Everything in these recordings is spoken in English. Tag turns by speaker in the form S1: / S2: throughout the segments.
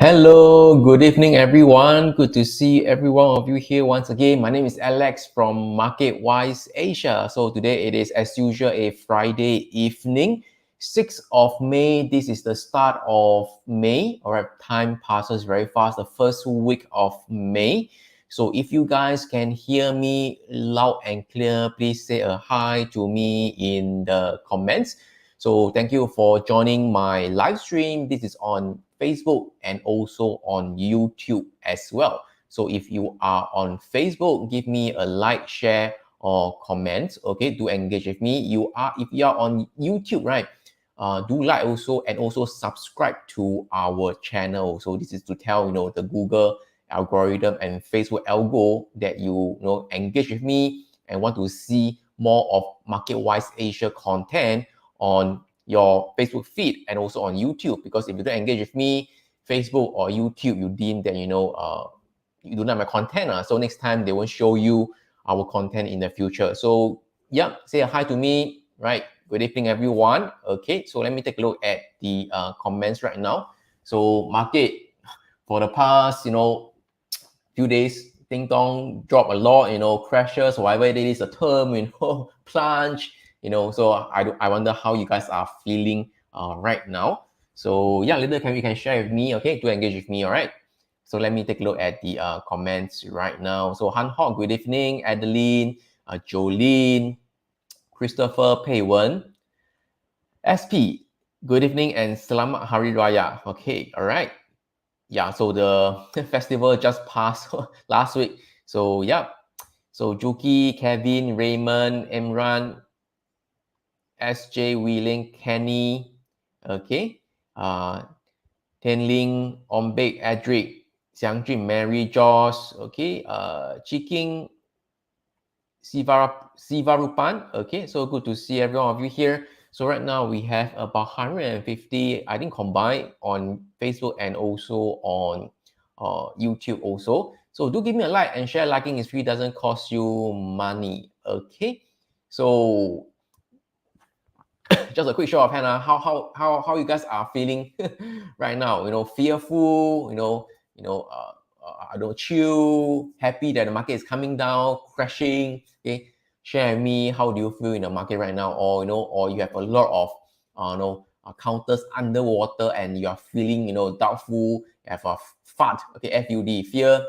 S1: Hello, good evening, everyone. Good to see every one of you here once again. My name is Alex from MarketWise Asia. So today it is, as usual, a Friday evening, 6th of May. This is the start of May. All right, time passes very fast. The first week of May. So if you guys can hear me loud and clear, please say a hi to me in the comments. So thank you for joining my live stream. This is on Facebook and also on YouTube as well. So if you are on Facebook, give me a like, share, or comment. Okay, to engage with me. If you are on YouTube, right? Do like also and also subscribe to our channel. So this is to tell the Google algorithm and Facebook algo that you engage with me and want to see more of MarketWise Asia content on your Facebook feed and also on YouTube. Because if you don't engage with me, Facebook or YouTube, you deem that you do not have my content. So next time they won't show you our content in the future. So yeah, say a hi to me, right? Good evening, everyone. Okay, so let me take a look at the comments right now. So market for the past few days, ding dong drop a lot, crashes, whatever it is, a term, plunge, so I wonder how you guys are feeling right now. So yeah, later you can share with me, okay, to engage with me, all right? So let me take a look at the comments right now. So Han Hok, good evening. Adeline, Jolene, Christopher, Pei Wen, SP, good evening and Selamat Hari Raya. Okay, all right. Yeah, so the festival just passed last week. So yeah, so Juki, Kevin, Raymond, Imran, SJ, Wheeling, Kenny, okay, Tenling, Ombek, Edric, Xiangjun, Mary, Josh, okay, Chiking, Sivarupan, okay, so good to see every one of you here. So right now we have about 150, I think, combined on Facebook and also on YouTube also. So do give me a like and share. Liking is free, doesn't cost you money. Okay, so just a quick show of hand. How you guys are feeling right now? Fearful. I don't chill. Happy that the market is coming down, crashing. Okay, share with me how do you feel in the market right now, or or you have a lot of counters underwater and you are feeling doubtful. You have a FUD. Okay, FUD, fear,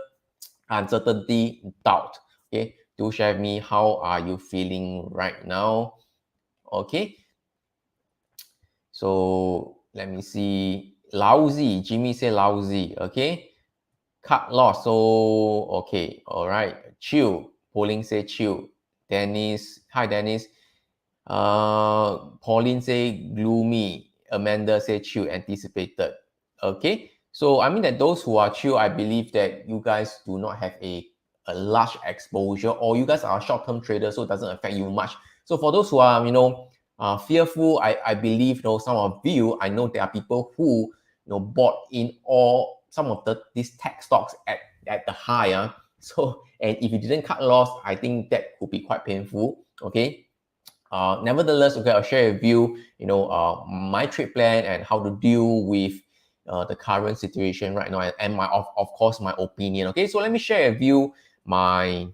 S1: uncertainty, doubt. Okay, do share with me how are you feeling right now. Okay. So let me see. Lousy. Jimmy say lousy. Okay. Cut loss. So okay. All right. Chill. Pauline say chill. Dennis. Hi Dennis. Pauline say gloomy. Amanda say chill. Anticipated. Okay. So I mean that those who are chill, I believe that you guys do not have a large exposure, or you guys are short-term traders, so it doesn't affect you much. So for those who are fearful, I believe some of you, I know there are people who bought in all some of these tech stocks at the high. So and if you didn't cut loss, I think that could be quite painful. Okay. Nevertheless, okay, I'll share with you, my trade plan and how to deal with the current situation right now, and my of course my opinion. Okay, so let me share with you my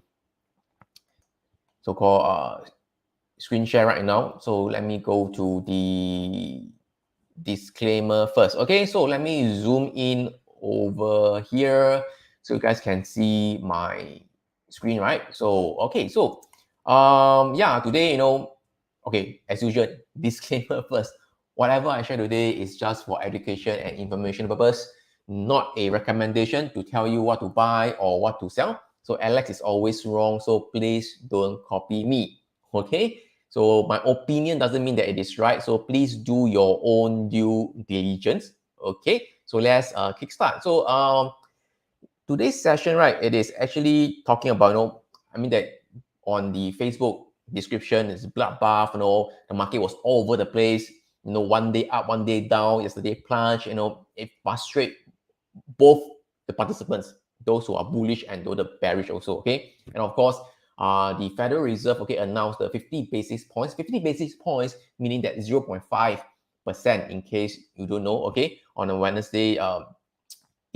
S1: so-called screen share right now. So let me go to the disclaimer first. Okay, so let me zoom in over here so you guys can see my screen, right? So okay, so yeah, today okay, as usual, disclaimer first. Whatever I share today is just for education and information purpose, not a recommendation to tell you what to buy or what to sell. So Alex is always wrong, so please don't copy me. Okay, so my opinion doesn't mean that it is right. So please do your own due diligence. Okay, so let's kickstart. So today's session, right, it is actually talking about, I mean that on the Facebook description is bloodbath, the market was all over the place, one day up, one day down, yesterday plunge, it frustrates both the participants, those who are bullish and those the bearish also, okay? And of course, the Federal Reserve, okay, announced the 50 basis points. 50 basis points meaning that 0.5%, in case you don't know, okay, on a Wednesday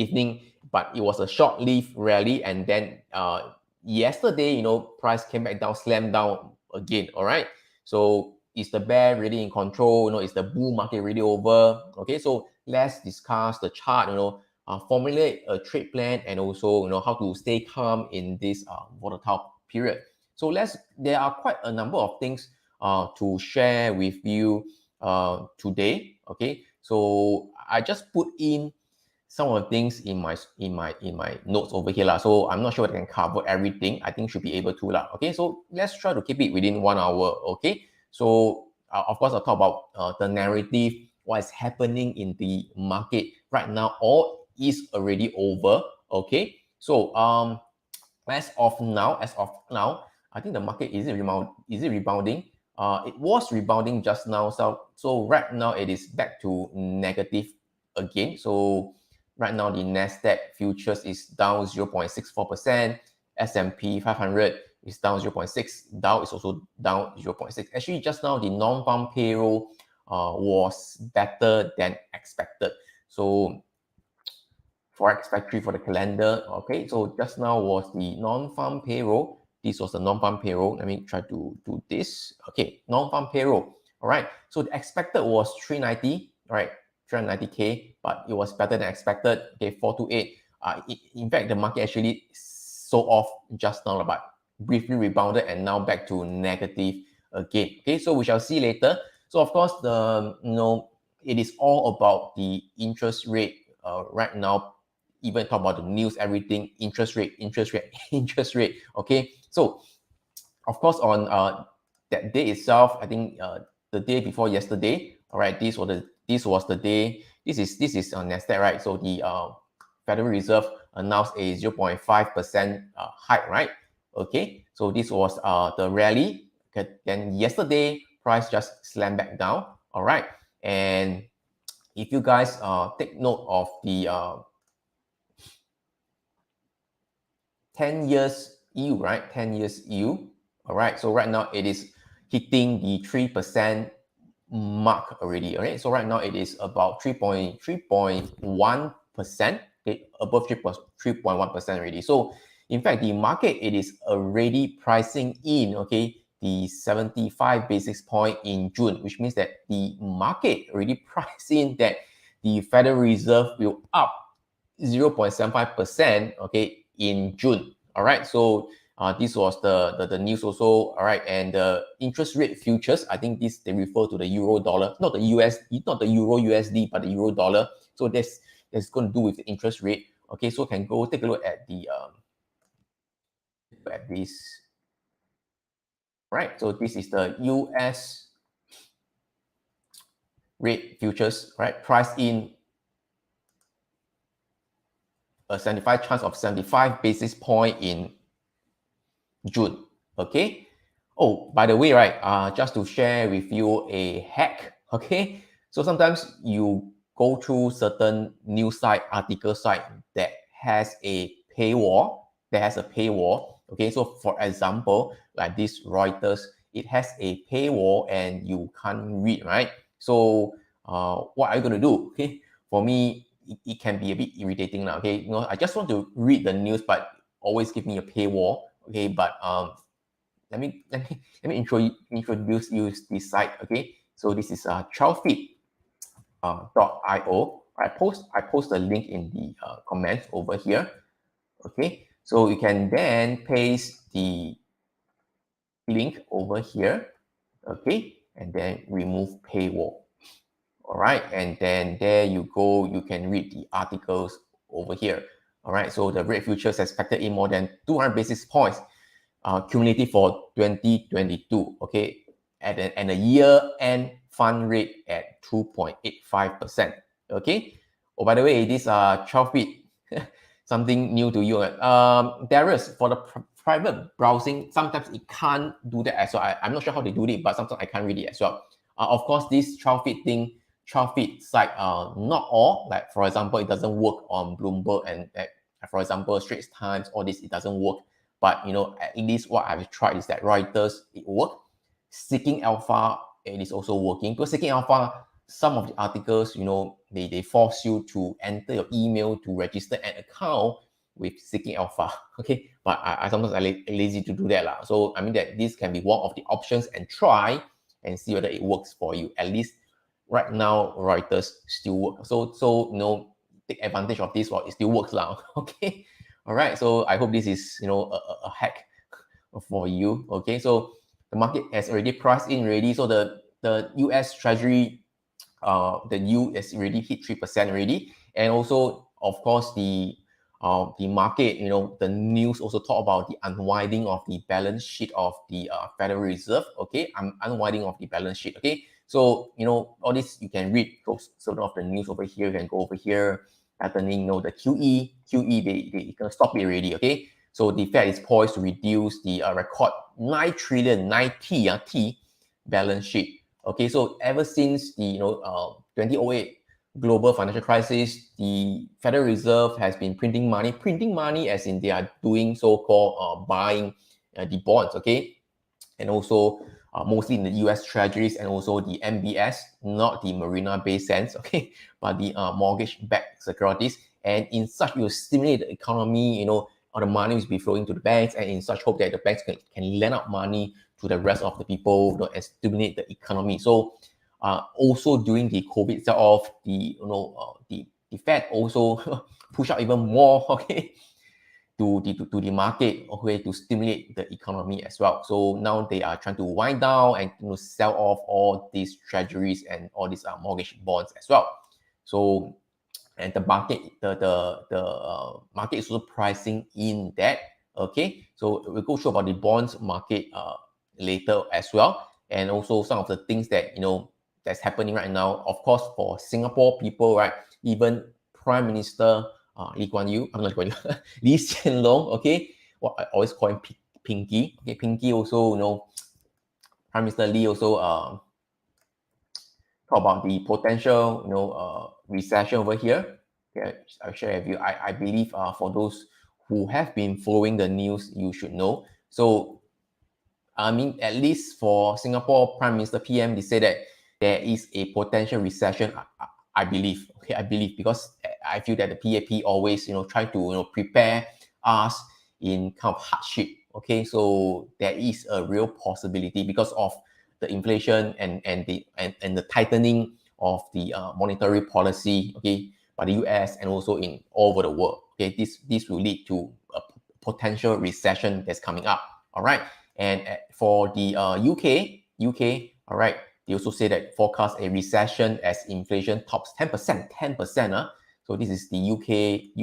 S1: evening, but it was a short-lived rally, and then yesterday, you know, price came back down, slammed down again. All right, so is the bear really in control? You know, is the bull market really over? Okay, so let's discuss the chart. You know, formulate a trade plan, and also, you know, how to stay calm in this volatile period. So there are quite a number of things to share with you today. Okay, so I just put in some of the things in my notes over here lah. So I'm not sure I can cover everything. I think should be able to lah. Okay, so let's try to keep it within 1 hour. Okay, so of course I'll talk about the narrative, what is happening in the market right now, or is already over. Okay, so as of now, I think the market is it rebounding? It was rebounding just now. So right now it is back to negative again. So right now the Nasdaq futures is down 0.64%. S&P 500 is down 0.6. Dow is also down 0.6. Actually, just now the non-farm payroll was better than expected. So Forex Factory for the calendar. Okay, so just now was the non-farm payroll. This was the non-farm payroll. Let me try to do this. Okay, non-farm payroll. All right, so the expected was 390, right? 390K, but it was better than expected. Okay, 428. In fact, the market actually sold off just now, but briefly rebounded and now back to negative again. Okay, so we shall see later. So of course, it is all about the interest rate right now. Even talk about the news, everything, interest rate. Okay, so of course on that day itself, I think the day before yesterday, all right, this was the day. This is on Nasdaq, right? So the Federal Reserve announced a 0.5% hike, right? Okay, so this was the rally. Okay, then yesterday price just slammed back down. All right, and if you guys take note of the 10 years yield, right? 10 years yield. All right. So right now it is hitting the 3% mark already. All right. So right now it is about 3.1%, okay, above 3.1% already. So in fact, the market, it is already pricing in, okay, the 75 basis point in June, which means that the market already priced in that the Federal Reserve will up 0.75%, okay, in June. All right, so this was the news also. All right, and the interest rate futures, I think they refer to the euro dollar, not the euro USD, but the euro dollar. So that's going to do with the interest rate. Okay, so can go take a look at the at this. Right, so this is the US rate futures, right? Priced in a 75 chance of 75 basis point in June. Okay. Oh, by the way, right, just to share with you a hack. Okay, so sometimes you go through certain news site, article site that has a paywall. Okay, so for example, like this Reuters, it has a paywall and you can't read, right? So what are you going to do? Okay, for me, it can be a bit irritating now. Okay, I just want to read the news, but always give me a paywall. Okay, but let me introduce you this site. Okay, so this is .io. I post the link in the comments over here. Okay, so you can then paste the link over here. Okay, and then remove paywall. All right, and then there you go. You can read the articles over here. All right, so the rate futures expected in more than 200 basis points cumulative for 2022. Okay, and a year-end fund rate at 2.85%. Okay. Oh, by the way, this 12 bit something new to you. Darius, for the private browsing, sometimes it can't do that as well. I'm not sure how they do it, but sometimes I can't read it as well. Of course, this 12 feet site, not all, like for example, it doesn't work on Bloomberg and for example, Straits Times, all this, it doesn't work. But at least what I've tried is that Reuters, it worked. Seeking Alpha, it is also working. Because Seeking Alpha, some of the articles, they force you to enter your email to register an account with Seeking Alpha. Okay, but I sometimes lazy to do that lah. So I mean that this can be one of the options, and try and see whether it works for you. At least right now, Reuters still work. So take advantage of this while it still works now. Okay, all right. So I hope this is a hack for you. Okay, so the market has already priced in already. So the US Treasury, the yield is already hit 3% already, and also of course the market, the news also talk about the unwinding of the balance sheet of the Federal Reserve. Okay, unwinding of the balance sheet. Okay, so all this you can read sort of the news over here. You can go over here, happening. The QE they gonna stop it already. Okay, so the Fed is poised to reduce the record 9 trillion 9T balance sheet. Okay, so ever since the 2008 global financial crisis, the Federal Reserve has been printing money as in they are doing so-called buying the bonds. Okay, and also mostly in the US Treasuries and also the MBS, not the Marina Bay Sands. Okay, but the mortgage-backed securities, and in such you stimulate the economy. All the money will be flowing to the banks, and in such hope that the banks can lend out money to the rest of the people, and stimulate the economy. So also during the COVID sell-off, the Fed also push out even more, okay, to the market, okay, to stimulate the economy as well. So now they are trying to wind down and sell off all these treasuries and all these mortgage bonds as well. So, and the market, the market is also pricing in that. Okay, so we'll go through about the bonds market later as well, and also some of the things that that's happening right now. Of course, for Singapore people, right, even Prime Minister Lee Kuan Yew, I'm not Lee Kuan Yew, Lee Hsien Loong, okay, what I always call him Pinky. Okay, Pinky also, Prime Minister Lee also talk about the potential, recession over here. Okay, I'll share with you. I believe for those who have been following the news, you should know. So, I mean, at least for Singapore Prime Minister PM, they say that there is a potential recession. I believe, okay, I believe, because I feel that the PAP always, try to, prepare us in kind of hardship. Okay, so there is a real possibility because of the inflation and the tightening of the monetary policy, okay, by the US and also in all over the world. Okay, this will lead to a potential recession that's coming up. All right, and for the UK, all right, they also say that forecast a recession as inflation tops 10%. So this is the UK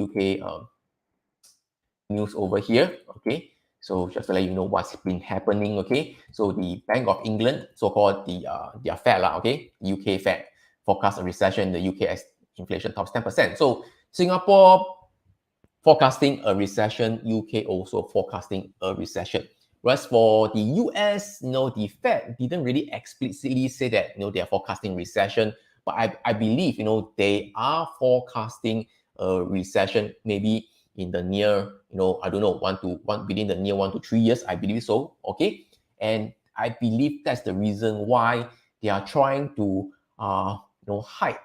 S1: news over here. Okay, so just to let you know what's been happening. Okay, so the Bank of England, so-called their Fed lah, okay, UK Fed, forecast a recession in the UK as inflation tops 10%. So Singapore forecasting a recession, UK also forecasting a recession. Whereas for the US, the Fed didn't really explicitly say that they are forecasting recession, but I believe they are forecasting a recession maybe in the near, I don't know, within the near 1 to 3 years. I believe so. Okay, and I believe that's the reason why they are trying to hike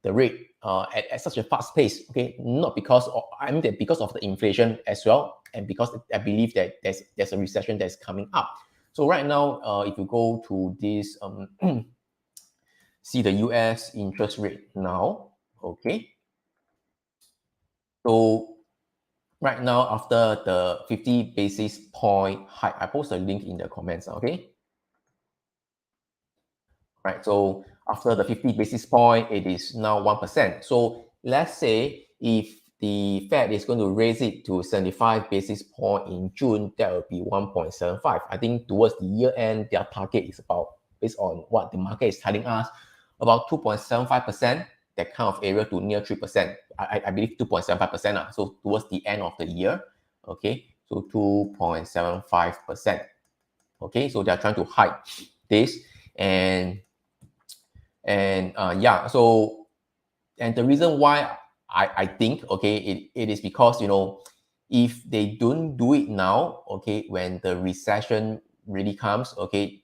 S1: the rate at such a fast pace. Okay, not because of, I mean that because of the inflation as well, and because I believe that there's a recession that's coming up. So right now, if you go to this, see the US interest rate now. Okay, so right now after the 50 basis point hike, I post a link in the comments. Okay, right. So after the 50 basis point, it is now 1%. So let's say if the Fed is going to raise it to 75 basis point in June, that will be 1.75. I think towards the year end, their target is about, based on what the market is telling us, about 2.75%, that kind of area to near 3%. I believe 2.75%. So towards the end of the year, okay, so 2.75%. Okay, so they're trying to hide this, and yeah, so, and the reason why I think, okay, it is because if they don't do it now, okay, when the recession really comes, okay,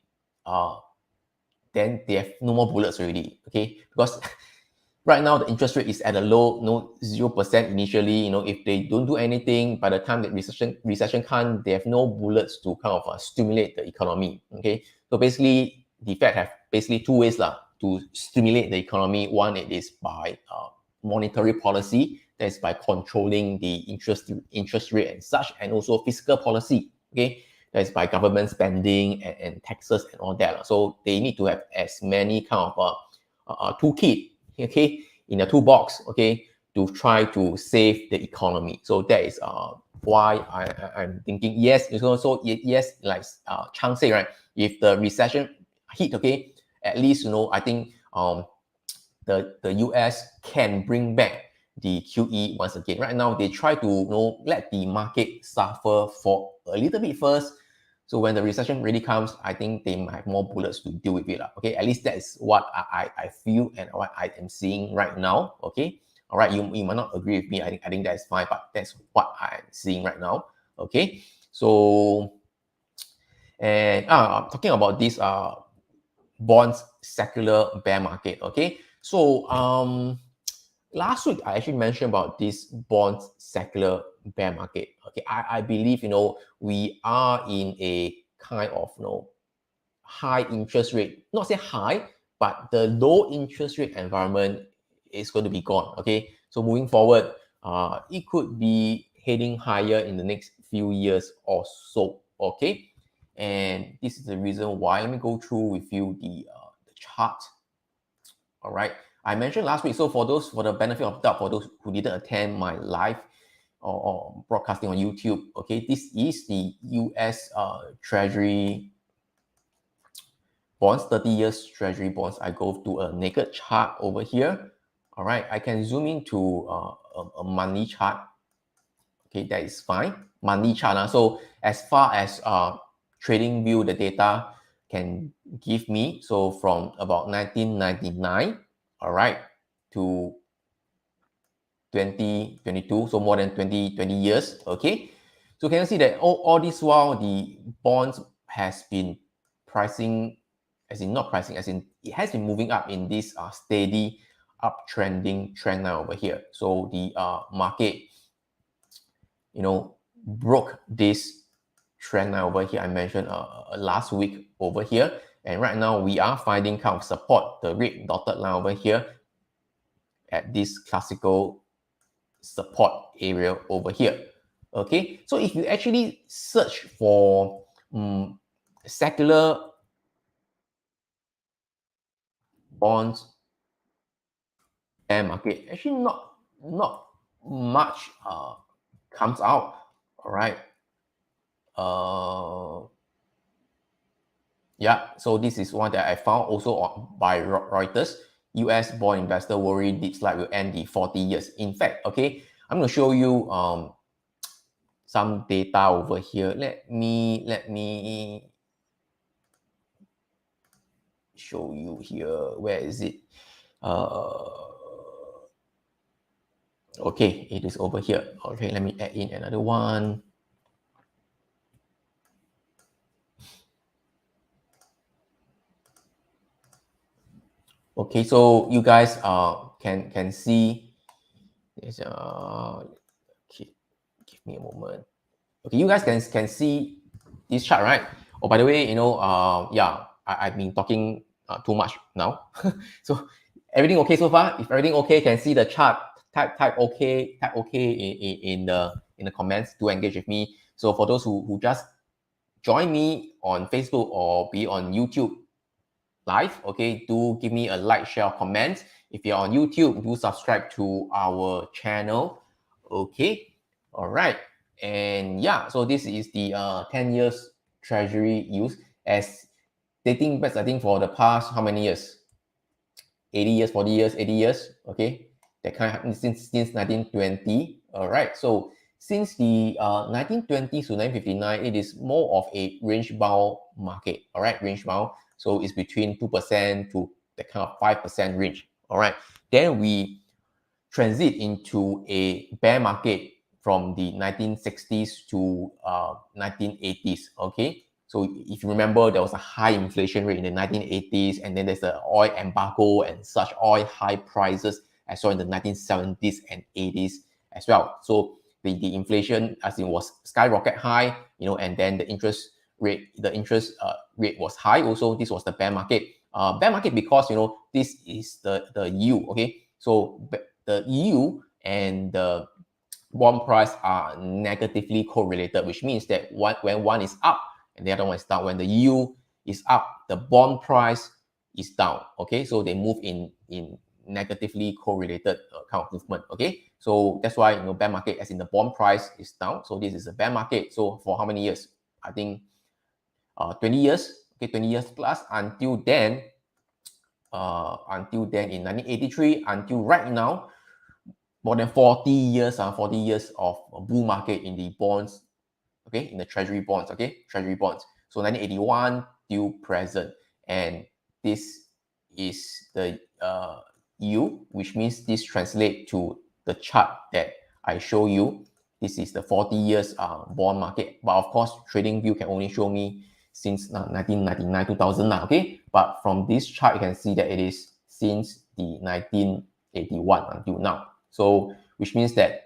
S1: then they have no more bullets already, okay? Because right now the interest rate is at a low, 0% initially. If they don't do anything, by the time the recession comes, they have no bullets to kind of stimulate the economy, okay? So basically, the Fed have basically two ways to stimulate the economy. One, it is by monetary policy, that is by controlling the interest rate and such, and also fiscal policy, okay? That is by government spending and taxes and all that. So they need to have as many kind of toolkit, okay, in a toolbox, okay, to try to save the economy. So that is why I'm thinking yes. It's also yes, like Chang say, right? If the recession hit, okay, at least I think the US can bring back the QE once again. Right now, they try to let the market suffer for a little bit first. So when the recession really comes, I think they might have more bullets to deal with it. Okay, at least that is what I feel and what I am seeing right now. Okay, all right, you might not agree with me. I think that's fine, but that's what I'm seeing right now. Okay, so and talking about this bonds secular bear market. Okay, so last week I actually mentioned about this bonds secular bear market. Okay, I believe we are in a kind of high interest rate, not say high, but the low interest rate environment is going to be gone. Okay, so moving forward, it could be heading higher in the next few years or so. Okay, and this is the reason why. Let me go through with you the chart. All right, I mentioned last week. So for the benefit of doubt, for those who didn't attend my live or broadcasting on YouTube, okay, this is the US Treasury bonds, 30 years Treasury bonds. I go to a naked chart over here. All right, I can zoom into a monthly chart. Okay, that is fine. Monthly chart. So as far as trading view, the data can give me, so from about 1999, all right, to 2022, so more than 20 years. Okay, so can you see that all this while the bonds has been pricing, as in not pricing, as in it has been moving up in this steady uptrending trend now over here. So the market broke this trend line over here I mentioned last week over here, and right now we are finding kind of support, the red dotted line over here at this classical support area over here. Okay, so if you actually search for secular bonds bear market, actually not much comes out. All right, yeah, so this is one that I found also by Reuters. US bond investor worry deep slide will end the 40 years. In fact, okay, I'm going to show you some data over here. Let me show you here. Where is it? Okay, it is over here. Okay, let me add in another one. Okay, so you guys can see this. Okay, give me a moment. Okay, you guys can see this chart, right? Oh, by the way, yeah, I've been talking too much now. So everything okay so far? If everything okay, can see the chart. Type okay, type okay in the comments to engage with me. So for those who just join me on Facebook or be on YouTube live, okay, do give me a like, share, comment. If you're on YouTube, do subscribe to our channel. Okay, all right. And yeah, so this is the 10 years treasury use as dating back, I think, for the past how many years? 80 years, 40 years, 80 years. Okay, that kind of happened since 1920. All right, so since the 1920s to 1959, it is more of a range bound market. All right, range bound. So it's between 2% to the kind of 5% range. All right, then we transit into a bear market from the 1960s to 1980s. Okay, So if you remember, there was a high inflation rate in the 1980s, and then there's the oil embargo and such oil high prices as well in the 1970s and 80s as well. So the inflation as it was skyrocket high, and then the interest rate was high. Also, this was the bear market. Bear market because this is the yield. Okay, so the yield and the bond price are negatively correlated, which means that when one is up and the other one is down, when the yield is up, the bond price is down. Okay, so they move in negatively correlated kind of movement. Okay, so that's why bear market as in the bond price is down. So this is a bear market. So for how many years? I think 20 years. Okay, 20 years plus until then. In 1983 until right now, more than 40 years, 40 years of bull market in the bonds, okay, in the treasury bonds, okay, treasury bonds. So 1981 till present, and this is the yield, which means this translates to the chart that I show you. This is the 40 years bond market, but of course, TradingView can only show me since 1999, 2000, okay. But from this chart, you can see that it is since the 1981 until now. So, which means that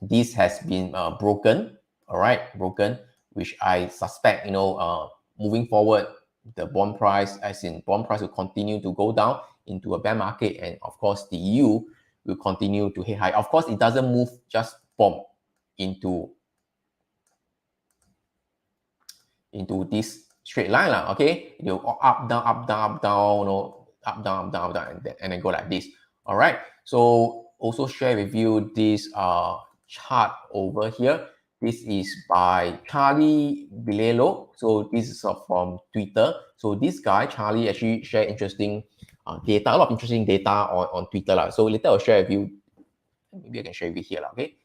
S1: this has been broken, all right, broken, which I suspect, moving forward, the bond price, as in bond price will continue to go down into a bear market, and of course, the yield will continue to hit high. Of course, it doesn't move just bomb into this straight line, okay? You up, down, up, down, up, down, up, down, up, down, up, down, and then go like this. All right. So also share with you this chart over here. This is by Charlie Bilelo. So this is from Twitter. So this guy, Charlie, actually share interesting data, a lot of interesting data on Twitter. So later I'll share with you. Maybe I can share with you here, okay?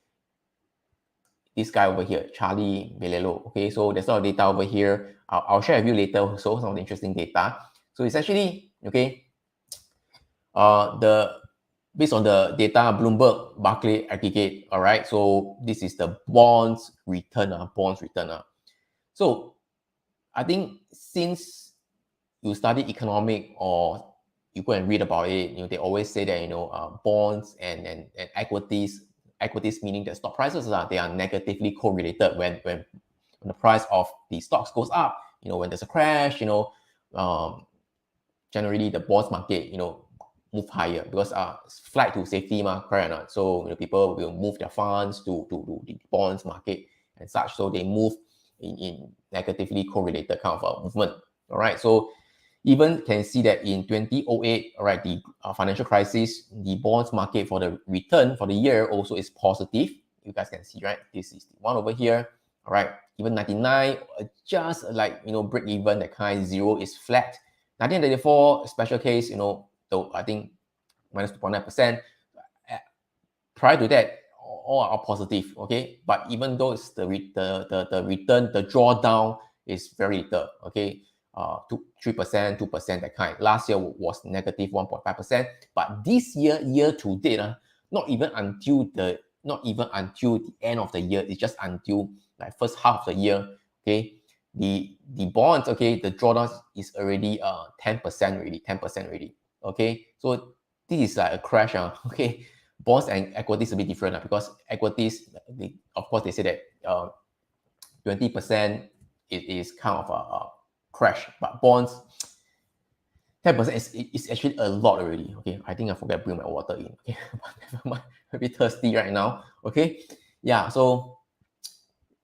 S1: This guy over here, Charlie Bilelo. Okay, so there's a lot of data over here. I'll share with you later also some of the interesting data. So it's actually, okay, based on the data, Bloomberg, Barclay aggregate, all right? So this is the bonds return. So I think since you study economic or you go and read about it, they always say that, bonds and equities meaning the stock prices, they are negatively correlated when the price of the stocks goes up, when there's a crash, generally the bonds market, move higher because flight to safety, correct or not? So people will move their funds to the bonds market and such. So they move in negatively correlated kind of a movement. All right. So even can see that in 2008, all right, the financial crisis, the bonds market for the return for the year also is positive. You guys can see, right? This is the one over here. All right. Even 99, just like break even, that kind, zero is flat. 1934, special case, though I think minus 2.9%. Prior to that, all are positive, okay? But even though it's the return, the drawdown is very little, okay? 3%, 2%, that kind. Last year was negative 1.5%, but this year to date, not even until the end of the year. It's just until like first half of the year, okay? The bonds, okay, the drawdown is already 10% already, okay? So this is like a crash, okay? Bonds and equities a bit different because equities, of course, they say that 20% is kind of a crash, but bonds 10% is actually a lot already. Okay, I think I forgot to bring my water in. Okay, I'm a bit thirsty right now. Okay, yeah, so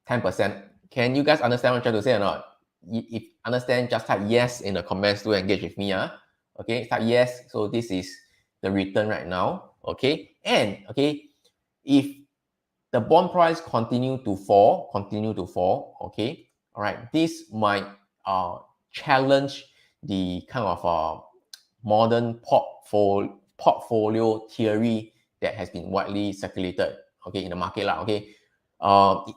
S1: 10%. Can you guys understand what I'm trying to say or not? If understand, just type yes in the comments to engage with me. Okay, type yes. So this is the return right now. Okay, and okay, if the bond price continue to fall, okay, all right, this might challenge the kind of modern portfolio theory that has been widely circulated, okay, in the market lah, okay.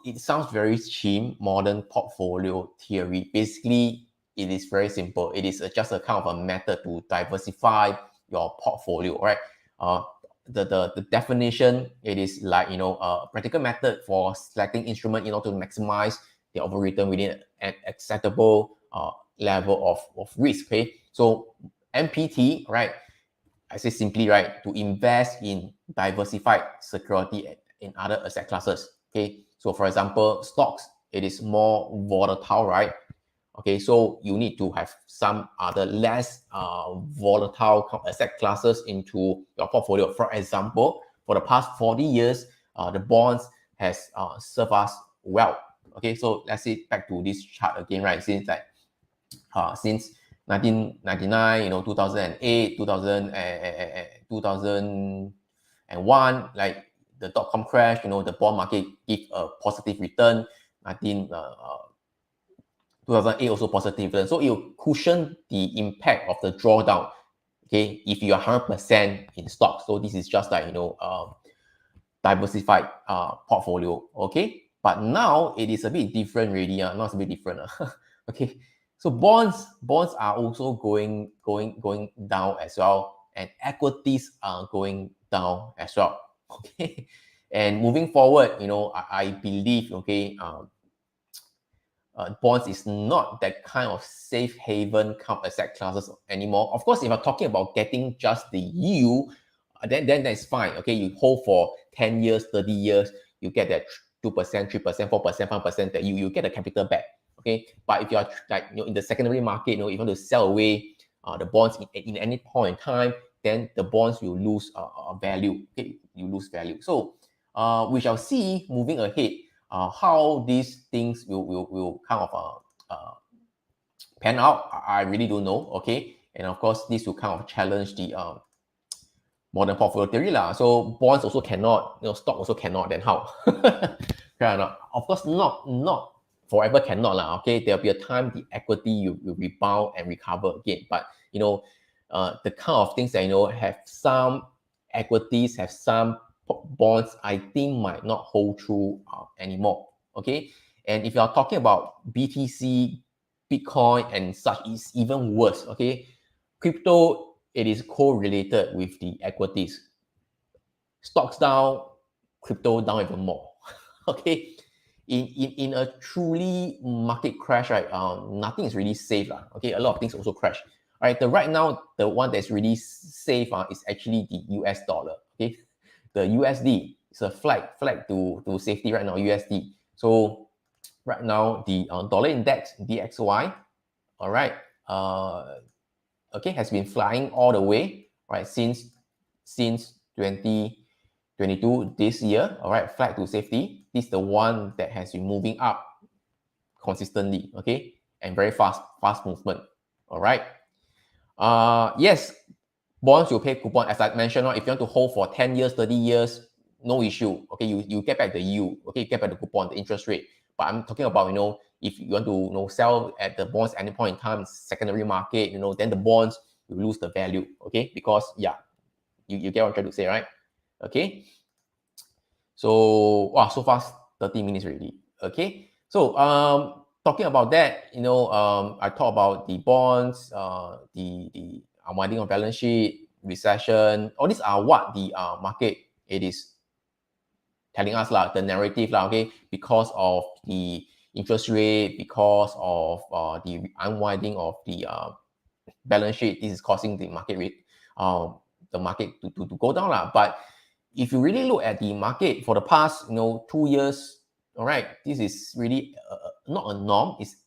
S1: It sounds very cheap, modern portfolio theory. Basically, it is very simple. It is just a kind of a method to diversify your portfolio, right? The definition, it is like, a practical method for selecting instrument in order to maximize they're overwritten within an acceptable level of risk. Okay, so MPT, right? I say simply, right, to invest in diversified security in other asset classes. Okay, so for example, stocks, it is more volatile, right? Okay, so you need to have some other less volatile asset classes into your portfolio. For example, for the past 40 years, the bonds has served us well. Okay, so let's see back to this chart again, right? Since 1999, 2008, 2001, like the dot-com crash, the bond market give a positive return. 2008 also positive return. So it will cushion the impact of the drawdown. Okay, if you are 100% in stock. So this is just like, diversified portfolio. Okay, but now it is a bit different really. Now it's a bit different. Okay, so bonds are also going down as well, and equities are going down as well. Okay, and moving forward, I believe, okay, bonds is not that kind of safe haven kind of asset classes anymore. Of course, if you're talking about getting just the yield, then that's fine. Okay, you hold for 10 years, 30 years, you get that 2%, 3%, 4%, 5%, that you get the capital back. Okay, but if you are like, in the secondary market, if you want to sell away the bonds in any point in time, then the bonds will lose value. Okay, you lose value. So we shall see moving ahead how these things will kind of pan out. I really don't know. Okay, and of course this will kind of challenge the modern portfolio theory lah. So bonds also cannot, stock also cannot. Then how? Fair enough. Of course, not forever cannot lah. Okay, there'll be a time the equity you rebound and recover again. But the kind of things that have some equities, have some bonds, I think might not hold true anymore. Okay, and if you are talking about BTC, Bitcoin, and such, it's even worse. Okay, crypto, it is correlated with the equities. Stocks down, crypto down even more. Okay, in a truly market crash, right? Nothing is really safe lah. Okay, a lot of things also crash. All right, right now the one that's really safe is actually the US dollar. Okay, the USD is a flag to safety right now. USD. So right now the dollar index DXY, all right, okay, has been flying all the way, right, since 2022 this year. All right, flag to safety. This is the one that has been moving up consistently. Okay, and very fast movement. All right. Yes, bonds will pay coupon, as I mentioned. If you want to hold for 10 years, 30 years, no issue. Okay, you get back the yield. Okay, you get back the coupon, the interest rate. But I'm talking about, if you want to sell at the bonds at any point in time, secondary market, then the bonds will lose the value. Okay, because you get what I'm trying to say, right? Okay. So so fast 30 minutes already. Okay. So talking about that, I talk about the bonds, the unwinding of balance sheet, recession. All these are what the market it is telling us lah, the narrative lah. Okay, because of the interest rate, because of the unwinding of the balance sheet, this is causing the market rate, the market to go down lah. But if you really look at the market for the past 2 years, all right, this is really not a norm, it's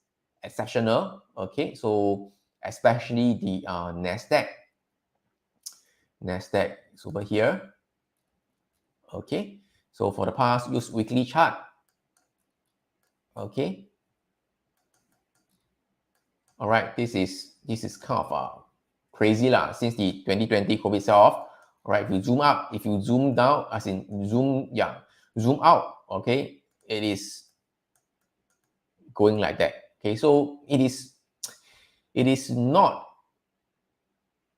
S1: exceptional. Okay, so especially the Nasdaq is over here. Okay, so for the past, use weekly chart. Okay, all right, this is kind of crazy lah, since the 2020 COVID sell-off. All right, if you zoom up, if you zoom down, as in zoom out, okay, it is going like that. Okay, so it is not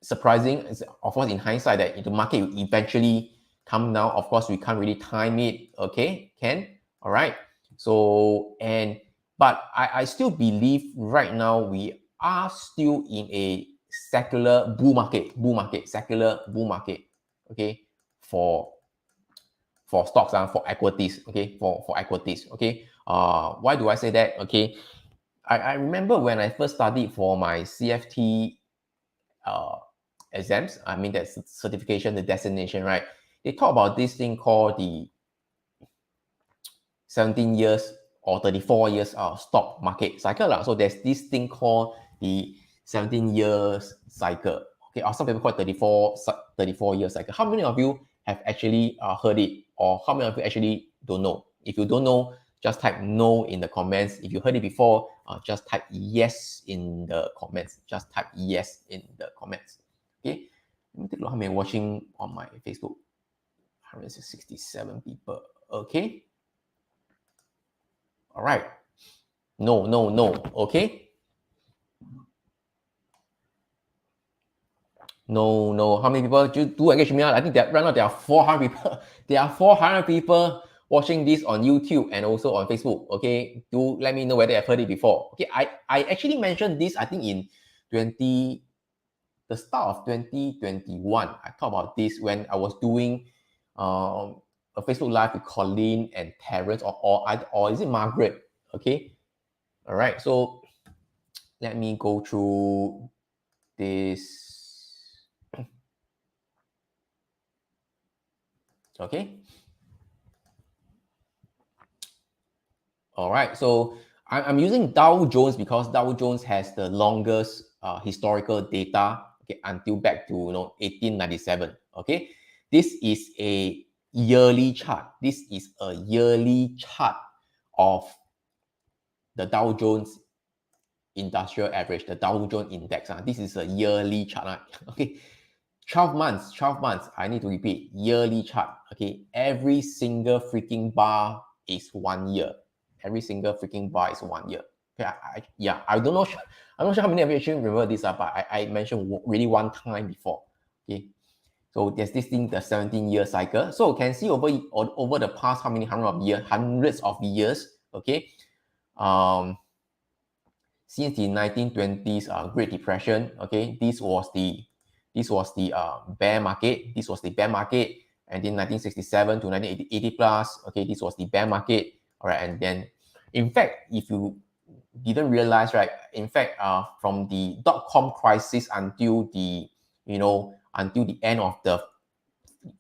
S1: surprising, of course, in hindsight, that the market will eventually come down. Of course, we can't really time it. Okay, all right. So but I still believe right now we are still in a secular bull market, secular bull market. Okay, for stocks and for equities. Okay, for equities. Okay, Why do I say that? Okay, I remember when I first studied for my CFT exams, I mean that's certification, the designation, right? They talk about this thing called the 17 years or 34 years stock market cycle. So there's this thing called the 17 years cycle. Okay, or some people call it 34 years cycle. How many of you have actually heard it, or how many of you actually don't know? If you don't know, just type no in the comments. If you heard it before, just type yes in the comments. Just type yes in the comments. Okay, let me take a look how many watching on my Facebook. 167 people. Okay. All right. No, no, no. Okay. No, no. How many people do engage me? I think that right now there are 400 people. There are 400 people watching this on YouTube and also on Facebook. Okay. Do let me know whether I've heard it before. Okay. I actually mentioned this, I think in the start of 2021. I talked about this when I was doing a Facebook Live with Colleen and Terrence, or is it Margaret? Okay. All right. So let me go through this. Okay. All right. So I'm using Dow Jones because Dow Jones has the longest historical data, okay, until back to 1897. Okay. This is a yearly chart. This is a yearly chart of the Dow Jones Industrial Average, the Dow Jones Index. This is a yearly chart. Okay. 12 months, I need to repeat, yearly chart, okay? Every single freaking bar is 1 year. Every single freaking bar is 1 year. Okay, I'm not sure how many of you actually remember this, but I mentioned really one time before, okay? So there's this thing, the 17-year cycle. So you can see over the past how many hundreds of years, okay? Since the 1920s Great Depression, okay, this was the bear market. This was the bear market. And then 1967 to 1980 plus, okay, this was the bear market. All right, and then, in fact, if you didn't realize, right, in fact, from the dot-com crisis until the end of the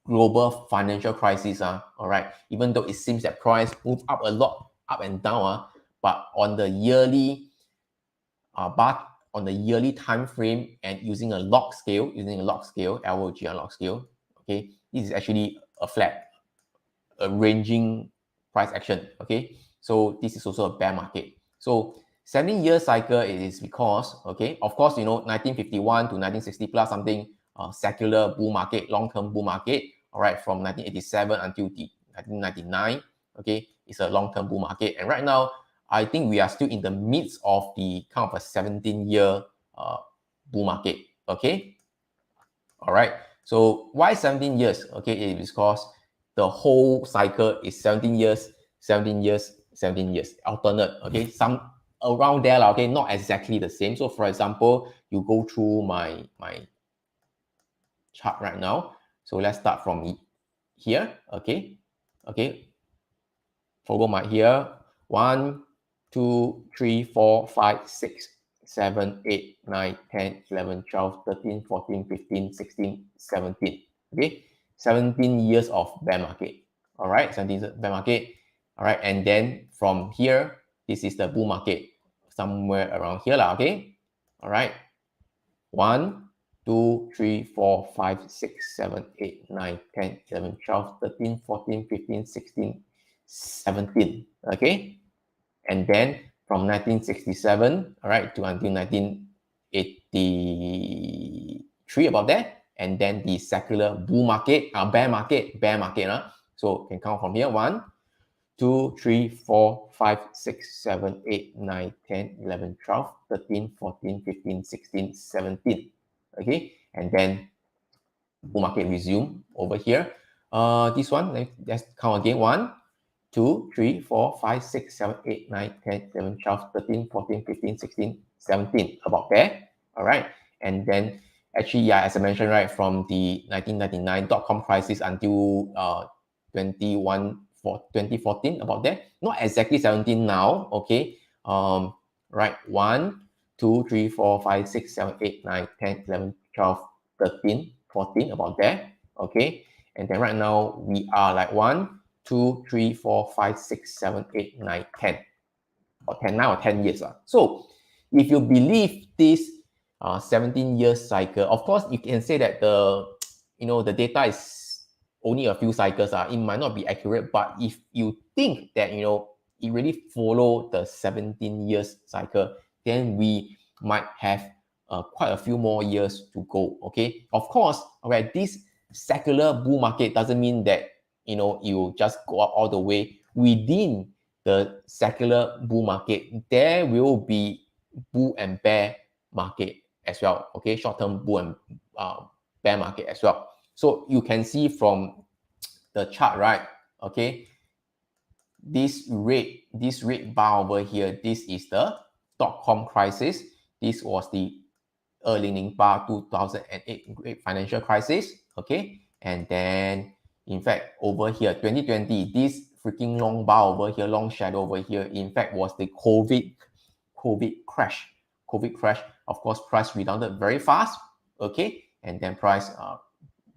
S1: global financial crisis, all right, even though it seems that price moved up a lot, up and down, but on the yearly but on the yearly time frame and using a log scale, LOG log scale, okay, this is actually a flat, a ranging price action, okay? So this is also a bear market. So 17-year cycle is because, okay, of course, 1951 to 1960 plus something, secular bull market, long-term bull market, all right, from 1987 until the 1999, okay, it's a long-term bull market. And right now, I think we are still in the midst of the kind of a 17-year bull market, okay? All right, so why 17 years? Okay, it is because the whole cycle is 17 years, 17 years, 17 years, alternate, okay? Some around there, okay, not exactly the same. So for example, you go through my chart right now. So let's start from here, okay? Okay, follow my here. 1, 2, 3, 4, 5, 6, 7, 8, 9, 10, 11, 12, 13, 14, 15, 16, 17. Okay, 17 years of bear market. All right, 17 years bear market. All right, and then from here, this is the bull market, somewhere around here, okay? All right, 1, 2, 3, 4, 5, 6, 7, 8, 9, 10, 11, 12, 13, 14, 15, 16, 17. Okay, and then from 1967, all right, to until 1983, about that, and then the secular bull market, bear market, so can count from here. 1, 2, 3, 4, 5, 6, 7, 8, 9, 10, 11, 12, 13, 14, 15, 16, 17. Okay, and then bull market resume over here. This one, let's count again. 1, 2, 3, 4, 5, 6, 7, 8, 9, 10, 11, 12, 13, 14, 15, 16, 17, about there. All right. And then actually, yeah, as I mentioned, right, from the 1999 dot-com crisis until 21 2014, about that. Not exactly 17 now, okay? Right, 1, 2, 3, 4, 5, 6, 7, 8, 9, 10, 11, 12, 13, 14, about that, okay? And then right now, we are like 1, 2, 3, 4, 5, 6, 7, 8, 9, 10, or 10 now or 10 years. So if you believe this 17 years cycle, of course, you can say that the data is only a few cycles. It might not be accurate, but if you think that, it really follow the 17 years cycle, then we might have quite a few more years to go, okay? Of course, okay, this secular bull market doesn't mean that, you just go up all the way. Within the secular bull market, there will be bull and bear market as well, okay? Short-term bull and bear market as well. So you can see from the chart, right? Okay, this red bar over here, this is the dot-com crisis. This was the 2008 great financial crisis, okay? And then, in fact, over here, 2020, this freaking long bar over here, long shadow over here, in fact, was the COVID crash. COVID crash, of course, price rebounded very fast, okay? And then price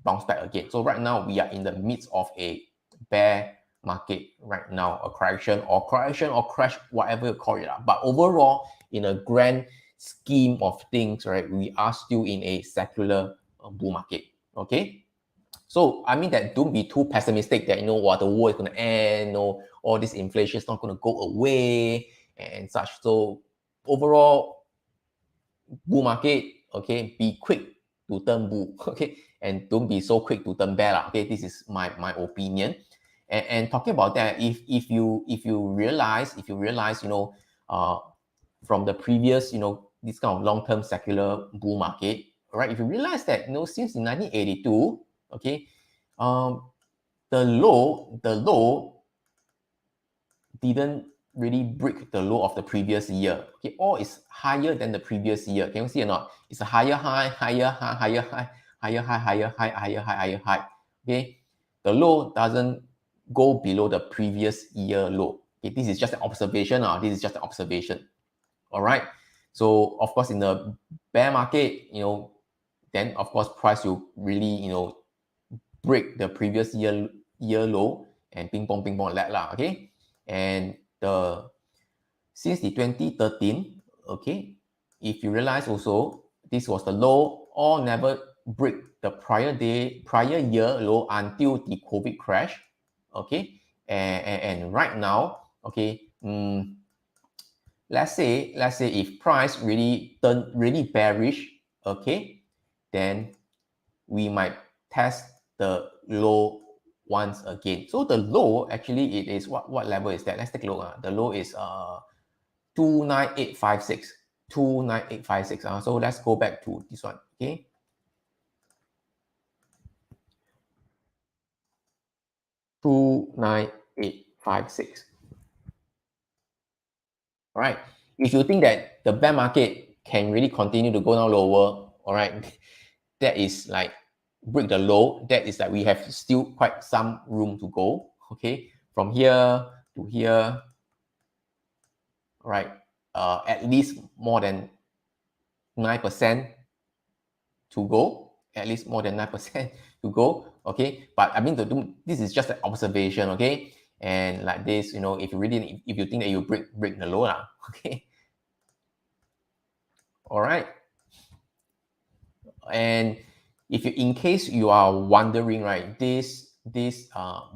S1: bounced back again. So right now, we are in the midst of a bear market right now, a correction or crash, whatever you call it. But overall, in a grand scheme of things, right, we are still in a secular bull market, okay? So I mean that don't be too pessimistic that, the war is going to end, all this inflation is not going to go away and such. So overall, bull market, okay, be quick to turn bull, okay, and don't be so quick to turn bear, okay. This is my opinion. And talking about that, if you realize, from the previous, this kind of long-term secular bull market, right? If you realize that, since 1982, okay, the low didn't really break the low of the previous year. Okay, all is higher than the previous year. Can you see or not? It's a higher high, higher high, higher high, higher high, higher high, higher high, higher high. Okay, the low doesn't go below the previous year low. Okay, this is just an observation. This is just an observation. All right. So of course, in the bear market, then of course price will really, break the previous year low and ping pong like lah. Okay. And since the 2013, okay, if you realize also, this was the low or never break the prior year low until the COVID crash, okay, and right now, okay, let's say if price really turn really bearish, okay, then we might test the low once again. So the low, actually, it is what level is that? Let's take a look. The low is 29856. 29856. So let's go back to this one. Okay. Two nine eight five six. All right. If you think that the bear market can really continue to go down lower, all right, that is like break the low. That is like we have still quite some room to go. Okay, from here to here, right? At least more than 9% to go. At least more than 9% to go. Okay, but I mean, this is just an observation. Okay, and like this, if you think that you break the low now, okay. All right. And if you, in case you are wondering, right, this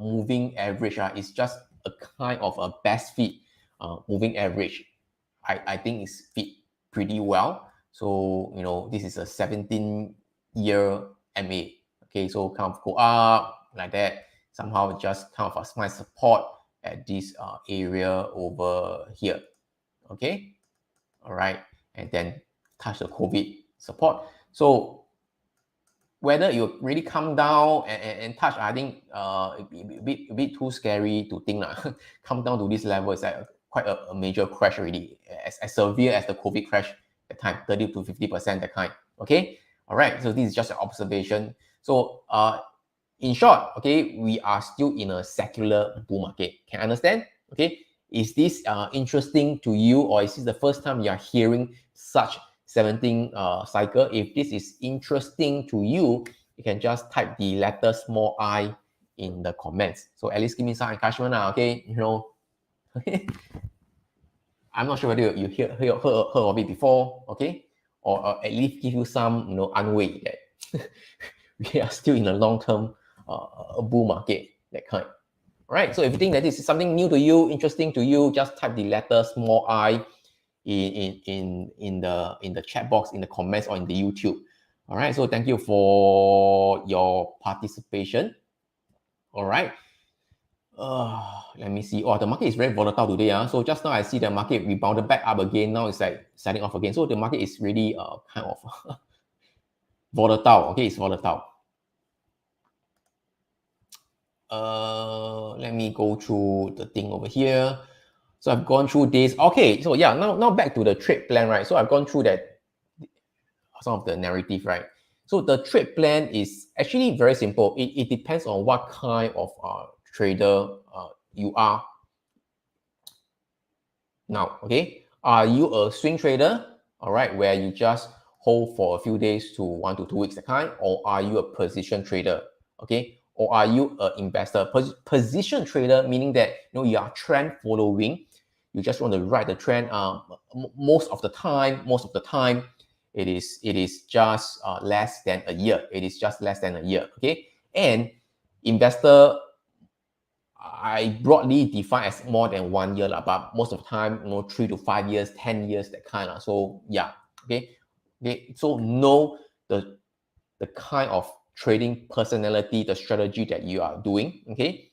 S1: moving average is just a kind of a best fit moving average. I think it's fit pretty well. So, this is a 17-year MA. Okay, so kind of go up like that. Somehow just kind of find support at this area over here. Okay, all right, and then touch the COVID support. So whether you really come down and touch, I think a bit too scary to think. Come down to this level is like quite a major crash already, as severe as the COVID crash at time, 30 to 50% that kind. Okay, all right. So this is just an observation. So in short, okay, we are still in a secular bull market. Can you understand? Okay, is this interesting to you, or is this the first time you are hearing such 17 cycle? If this is interesting to you, you can just type the letter small I in the comments. So at least give me some encouragement now, okay? You know, I'm not sure whether you heard of it before, okay? Or at least give you some, unweight that we are still in a long-term bull market, that kind. All right, so if you think that this is something new to you, interesting to you, just type the letter small I in the chat box, in the comments, or in the YouTube. All right, so thank you for your participation. All right. Let me see. Oh, the market is very volatile today. So just now I see the market rebounded back up again. Now it's like setting off again. So the market is really kind of volatile. Okay, it's volatile. Let me go through the thing over here. So I've gone through this. Okay, so yeah, now back to the trade plan, right? So I've gone through that, some of the narrative, right? So the trade plan is actually very simple. It depends on what kind of trader you are now. Okay, are you a swing trader, all right, where you just hold for a few days to 1 to 2 weeks at a time, or are you a position trader? Okay, or are you an investor? Position trader meaning that you are trend following. You just want to ride the trend. Most of the time, it is just less than a year. It is just less than a year. Okay, and investor, I broadly define as more than 1 year, but most of the time, 3 to 5 years, 10 years, that kind of. So yeah, okay. So know the kind of trading personality, the strategy that you are doing. Okay,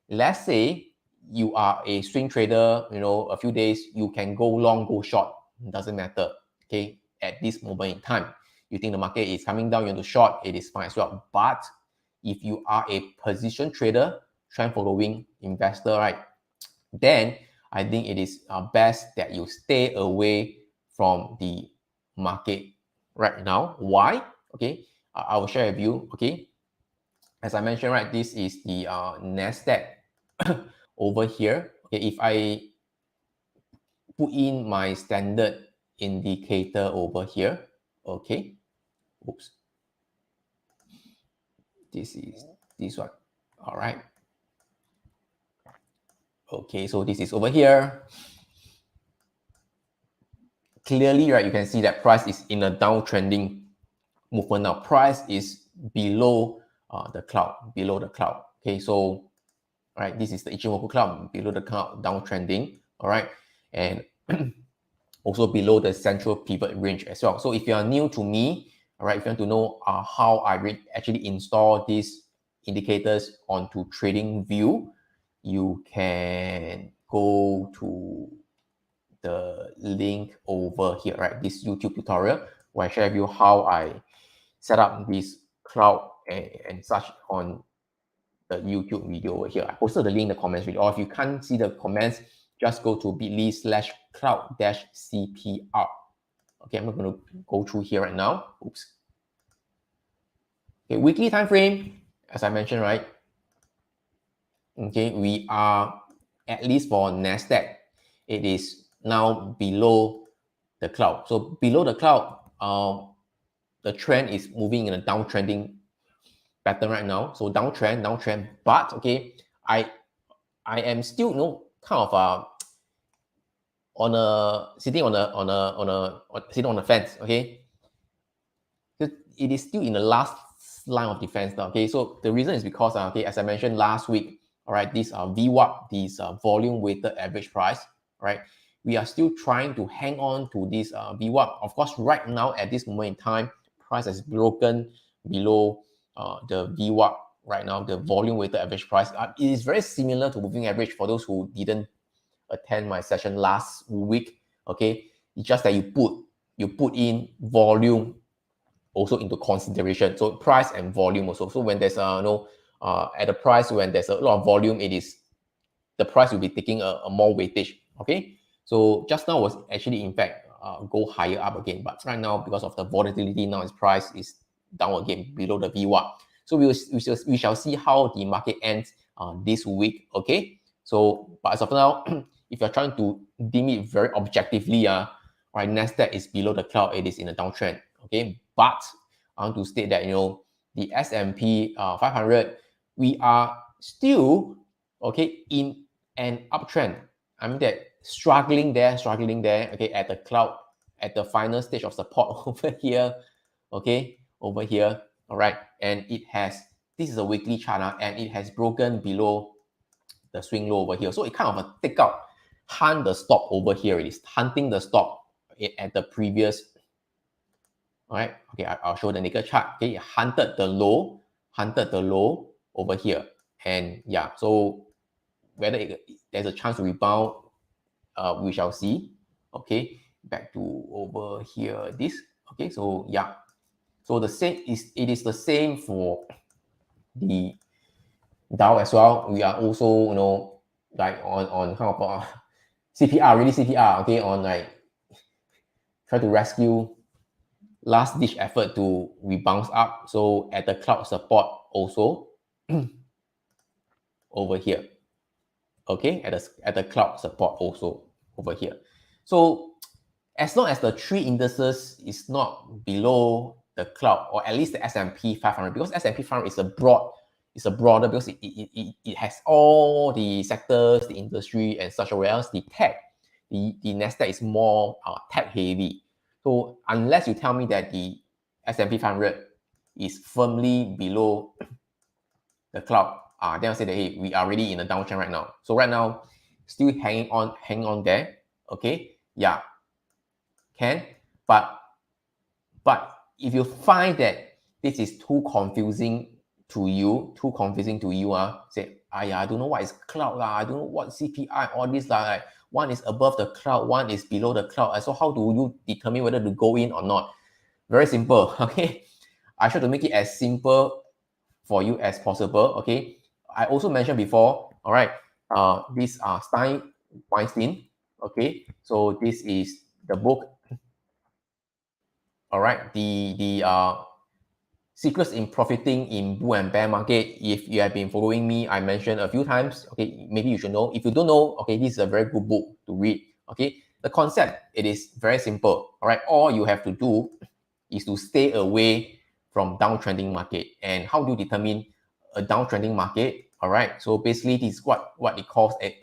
S1: let's say you are a swing trader. A few days you can go long, go short. It doesn't matter. Okay, at this moment in time, you think the market is coming down, you want to short, it is fine as well. But if you are a position trader, trend following investor, right, then I think it is best that you stay away from the market right now. Why? Okay, I will share with you. Okay, as I mentioned, right, this is the NASDAQ over here. Okay, if I put in my standard indicator over here, okay, oops, this is this one. All right. Okay, so this is over here. Clearly, right, you can see that price is in a downtrending movement now. Price is below the cloud, Okay, so right, this is the Ichimoku cloud, below the cloud, downtrending. All right, and also below the central pivot range as well. So if you are new to me, all right, if you want to know how I actually install these indicators onto TradingView, you can go to the link over here, right? This YouTube tutorial where I share with you how I set up this cloud and such on the YouTube video over here. I posted the link in the comments video. Or if you can't see the comments, just go to bit.ly/cloud-cpr. Okay, I'm not going to go through here right now. Oops. Okay, weekly time frame, as I mentioned, right? Okay, we are, at least for NASDAQ, it is now below the cloud. So below the cloud, the trend is moving in a downtrending pattern right now. So downtrend. But okay, I am still kind of sitting on the fence. Okay, it is still in the last line of defense now. Okay, so the reason is because okay, as I mentioned last week, all right, this VWAP, this volume weighted average price, right? We are still trying to hang on to this VWAP. Of course, right now at this moment in time, price has broken below the VWAP right now, the volume weighted average price. It is very similar to moving average for those who didn't attend my session last week. Okay, it's just that you put in volume also into consideration. So price and volume also. So when there's at the price, when there's a lot of volume, the price will be taking a more weightage. Okay, so just now was actually in fact go higher up again, but right now because of the volatility, now its price is down again below the VWAP. So we shall see how the market ends this week. Okay. So, but as of now, if you're trying to deem it very objectively, right, Nasdaq is below the cloud. It is in a downtrend. Okay, but I want to state that the S&P 500, we are still okay in an uptrend. I mean that struggling there, okay, at the cloud, at the final stage of support over here, okay, over here, all right, and this is a weekly chart, and it has broken below the swing low over here. So it kind of take out, hunt the stop over here. It is hunting the stop at the previous, all right, okay, I'll show the naked chart. Okay, it hunted the low over here. And yeah, so whether there's a chance to rebound, we shall see. Okay, back to over here, this. Okay, so yeah, so it is the same for the Dow as well. We are also, like on kind of CPR, really CPR, okay, on like try to rescue last ditch effort to rebound up. So at the cloud support also over here, okay, at the cloud support also over here. So as long as the three indices is not below the cloud, or at least the S&P 500, because S&P 500 is a broader, because it has all the sectors, the industry and such, whereas the tech, the Nasdaq is more tech heavy. So unless you tell me that the S&P 500 is firmly below the cloud, then I'll say that, hey, we are already in a downtrend right now. So right now, still hanging on there. Okay, yeah, can, but if you find that this is too confusing to you, say, I don't know what is cloud, I don't know what CPI, all this, like one is above the cloud, one is below the cloud. So how do you determine whether to go in or not? Very simple. Okay, I try to make it as simple for you as possible. Okay, I also mentioned before, all right, these are Weinstein. Okay, so this is the book, all right, the secrets in profiting in bull and bear market. If you have been following me, I mentioned a few times. Okay, maybe you should know. If you don't know, okay, this is a very good book to read. Okay, the concept, it is very simple. All right, all you have to do is to stay away from downtrending market. And how do you determine a downtrending market? All right, so basically this is what it calls a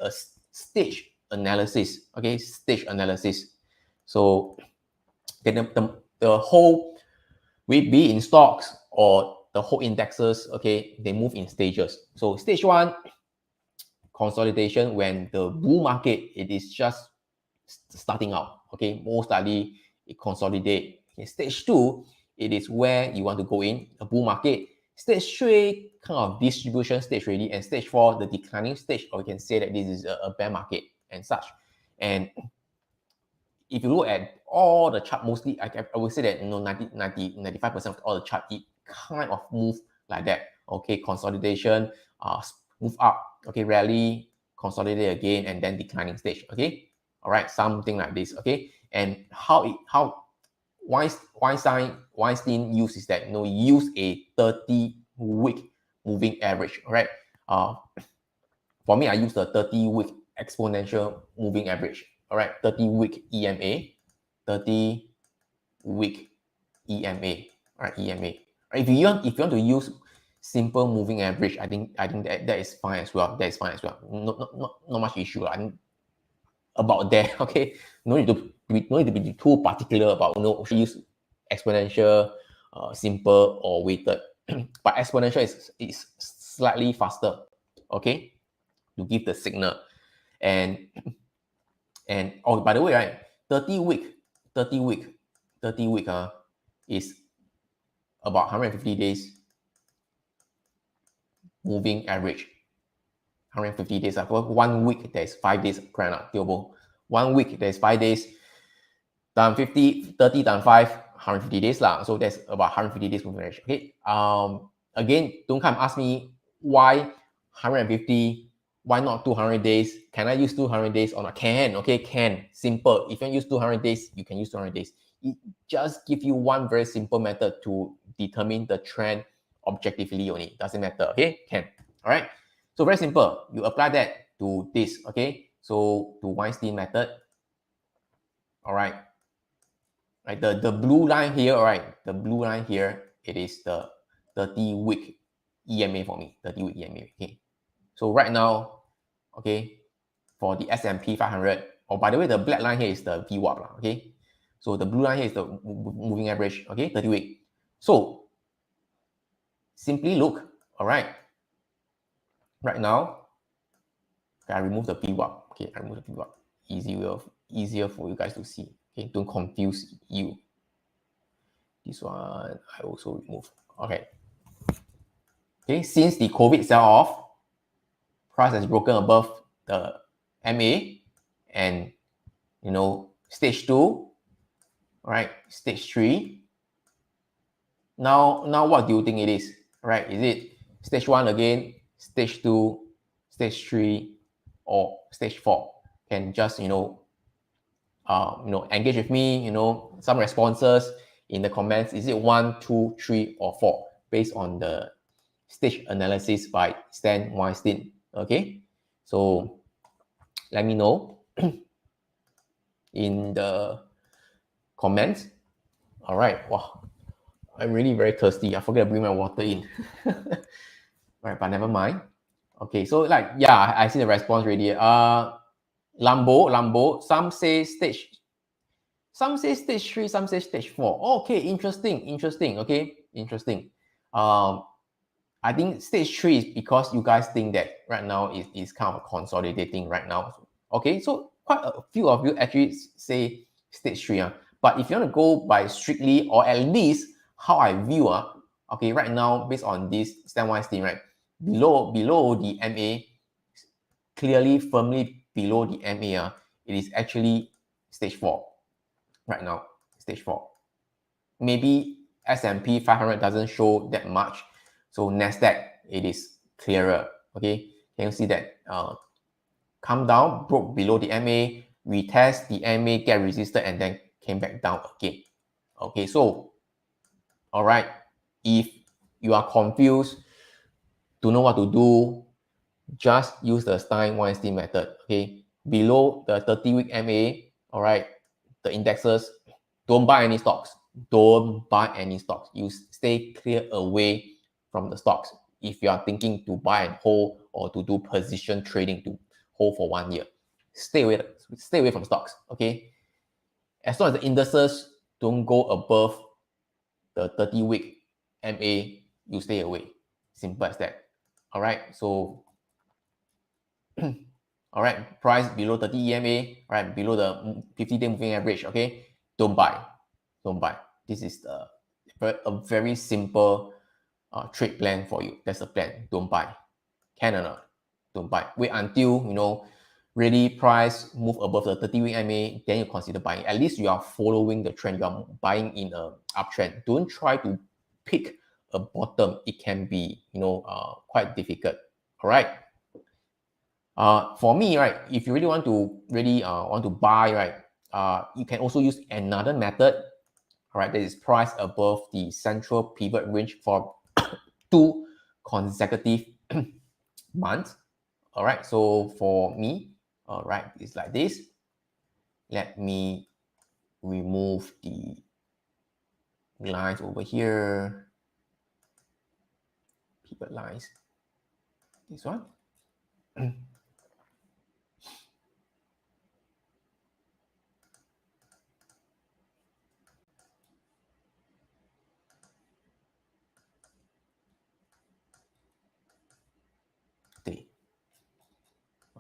S1: stage analysis. Okay, stage analysis. So the whole, will it be in stocks or the whole indexes, okay, they move in stages. So stage one, consolidation, when the bull market, it is just starting out, okay, most likely it consolidate. Okay, stage two, it is where you want to go in, the bull market. Stage three, kind of distribution stage really, and stage four, the declining stage, or you can say that this is a bear market and such. And if you look at all the chart, mostly, I would say that 95% of all the chart, it kind of move like that. Okay, consolidation, move up, okay, rally, consolidate again, and then declining stage. Okay, all right, something like this. Okay, and how Weinstein uses that, use a 30-week moving average. All right, for me, I use the 30-week exponential moving average. All right, 30-week EMA, 30-week EMA. All right, EMA. If you want to use simple moving average, I think that is fine as well. That is fine as well. Not much issue about that. Okay, no need to be too particular about should use exponential, simple or weighted. But exponential is slightly faster. Okay, to give the signal. And oh, by the way, right, 30 week is about 150 days moving average. 150 days. For 1 week, there's 5 days. 1 week, there's 5 days. Times 50, 30 times 5, 150 days lah. So that's about 150 days moving average. Okay. Again, don't come ask me why 150. Why not 200 days? Can I use 200 days or not? Can, okay, can. Simple. If you use 200 days, you can use 200 days. It just gives you one very simple method to determine the trend objectively only. Doesn't matter. Okay, can. All right. So very simple. You apply that to this. Okay. So to Weinstein method. All right. Right. The blue line here. All right. The blue line here. It is the 30-week EMA for me. 30-week EMA. Okay. So right now, okay, for the S&P 500. Oh, by the way, the black line here is the VWAP. Okay. So the blue line here is the moving average. Okay, 30-week. So simply look. All right. Right now, okay, I remove the VWAP. Okay, I remove the VWAP. Easier for you guys to see. Okay, don't confuse you. This one I also remove. Okay. Okay, since the COVID sell-off, price has broken above the MA and stage 2, all right, stage 3. Now what do you think it is? Right? Is it stage 1 again, stage 2, stage 3, or stage 4? Can just engage with me. Some responses in the comments. Is it 1, 2, 3, or 4? Based on the stage analysis by Stan Weinstein. Okay, so let me know in the comments. All right. Wow, I'm really very thirsty. I forgot to bring my water in. Right, but never mind. Okay, so I see the response already. Lambo. Some say stage 3, some say stage 4. Okay, interesting. Okay, interesting. I think stage 3 is because you guys think that right now is kind of consolidating right now. Okay, so quite a few of you actually say stage 3. But if you want to go by strictly, or at least how I view, okay, right now, based on this Stan Weinstein, right, below the MA, clearly firmly below the MA, it is actually stage 4 right now. Stage 4. Maybe S&P 500 doesn't show that much. So NASDAQ, it is clearer. Okay, can you see that? Come down, broke below the MA, retest the MA, get resisted, and then came back down again. Okay, so all right, if you are confused, don't know what to do, just use the Stan Weinstein method. Okay, below the 30-week MA, all right, the indexes, don't buy any stocks. Don't buy any stocks. You stay clear away from the stocks. If you are thinking to buy and hold, or to do position trading to hold for 1 year, stay away from stocks. Okay, as long as the indices don't go above the 30-week MA, you stay away. Simple as that. All right, so all right, price below 30 EMA, right, below the 50-day moving average. Okay, don't buy. This is a very simple trade plan for you. That's a plan. Don't buy. Can or not? Don't buy. Wait until really price move above the 30-week MA, then you consider buying. At least you are following the trend. You are buying in a uptrend. Don't try to pick a bottom. It can be quite difficult. All right. For me, right, if you really want to buy, right, you can also use another method. All right, that is price above the central pivot range for 2 consecutive months. All right, so for me, all right, it's like this. Let me remove the lines over here, pivot lines. This one.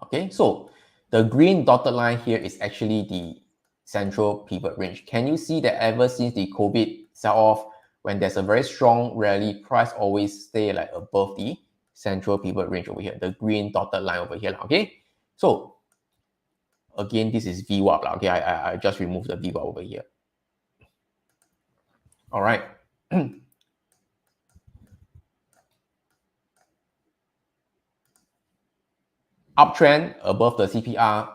S1: Okay, so the green dotted line here is actually the central pivot range. Can you see that ever since the COVID sell-off, when there's a very strong rally, price always stay like above the central pivot range over here, the green dotted line over here. Okay, so again, this is VWAP. Okay, I just removed the VWAP over here. All right. Uptrend above the CPR,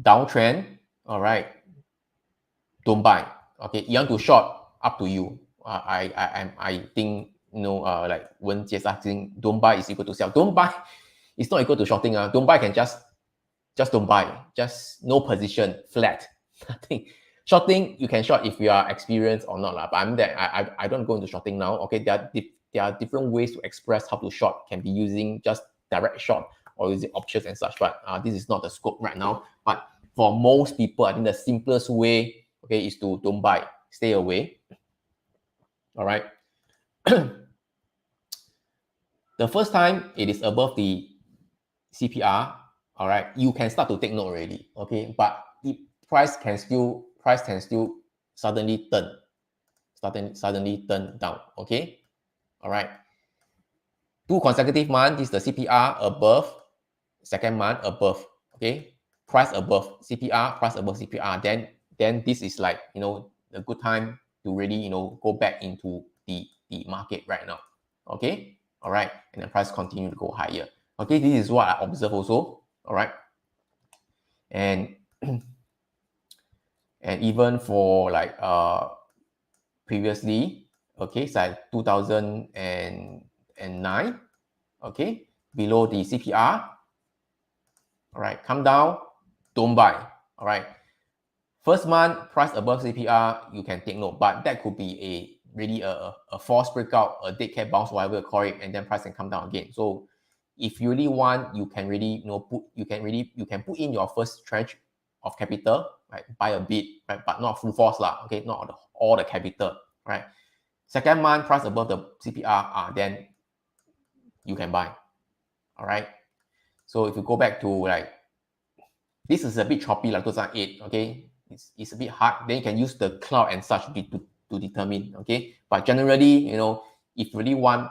S1: downtrend, all right, don't buy. Okay, you want to short, up to you. I think like Wen Jie saying, don't buy is equal to sell. Don't buy is not equal to shorting. Don't buy can just don't buy, just no position, flat, nothing. Shorting, you can short if you are experienced or not. But I don't go into shorting now. Okay, there are different ways to express how to short. Can be using just direct short or using options and such. But this is not the scope right now. But for most people, I think the simplest way, okay, is to don't buy, stay away. All right. The first time it is above the CPR, all right, you can start to take note already. Okay, but the price can still suddenly turn down. Okay, all right. 2 consecutive months, this is the CPR above, second month above. Okay, price above CPR, price above CPR. Then this is like a good time to really go back into the market right now. Okay, all right, and the price continue to go higher. Okay, this is what I observe also. All right, and and even for like previously, okay, it's like 2009, okay, below the CPR. All right, come down, don't buy. All right, first month price above CPR, you can take note, but that could be really a false breakout, a dead cat bounce, whatever you call it, and then price can come down again. So if you really want, you can really you can put in your first tranche of capital, right? Buy a bit, right? But not full force lah. Okay, not all the capital, right? Second month price above the CPR, then you can buy. All right. So if you go back to like, this is a bit choppy like 2008, okay? It's a bit hard. Then you can use the cloud and such to determine, okay? But generally, if you really want,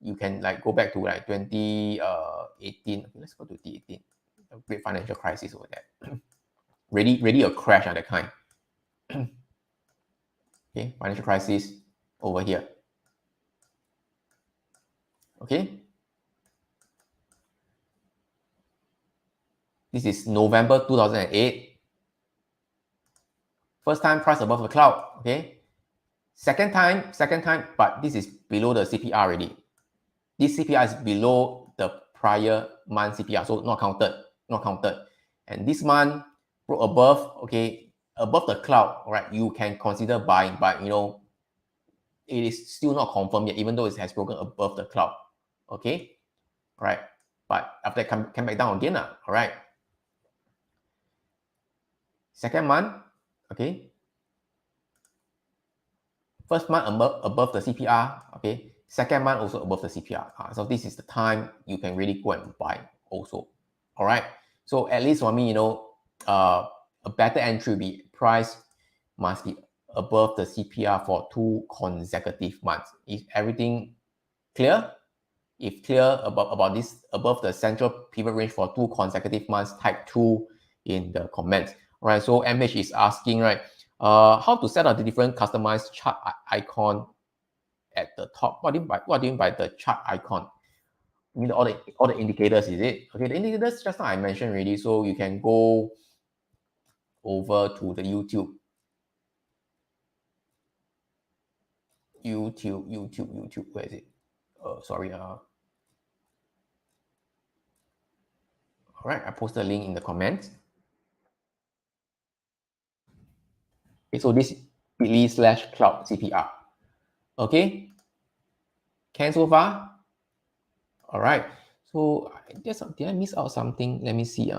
S1: you can like go back to like 2018. Okay, let's go to 2018. A great financial crisis over there. really a crash at that kind. Okay, financial crisis over here. Okay. This is November 2008. First time price above the cloud. Okay. Second time, but this is below the CPR already. This CPR is below the prior month CPR, so not counted. And this month broke above, okay, above the cloud, all right, you can consider buying, but it is still not confirmed yet, even though it has broken above the cloud. Okay, all right, but after that come back down again, all right. Second month, okay. First month above the CPR, okay. Second month also above the CPR. So this is the time you can really go and buy also. All right. So at least for me, a better entry will be price must be above the CPR for 2 consecutive months. Is everything clear? If clear about this, above the central pivot range for 2 consecutive months, type 2 in the comments. All right. So MH is asking, right, how to set up the different customized chart icon at the top. What do you mean by the chart icon? I mean all the indicators, is it? Okay, the indicators just now I mentioned already, so you can go over to the YouTube. Where is it? Sorry. All right, I posted a link in the comments. Okay, so this bit.ly/cloud CPR. Okay, can so far? All right. So did I miss out something? Let me see.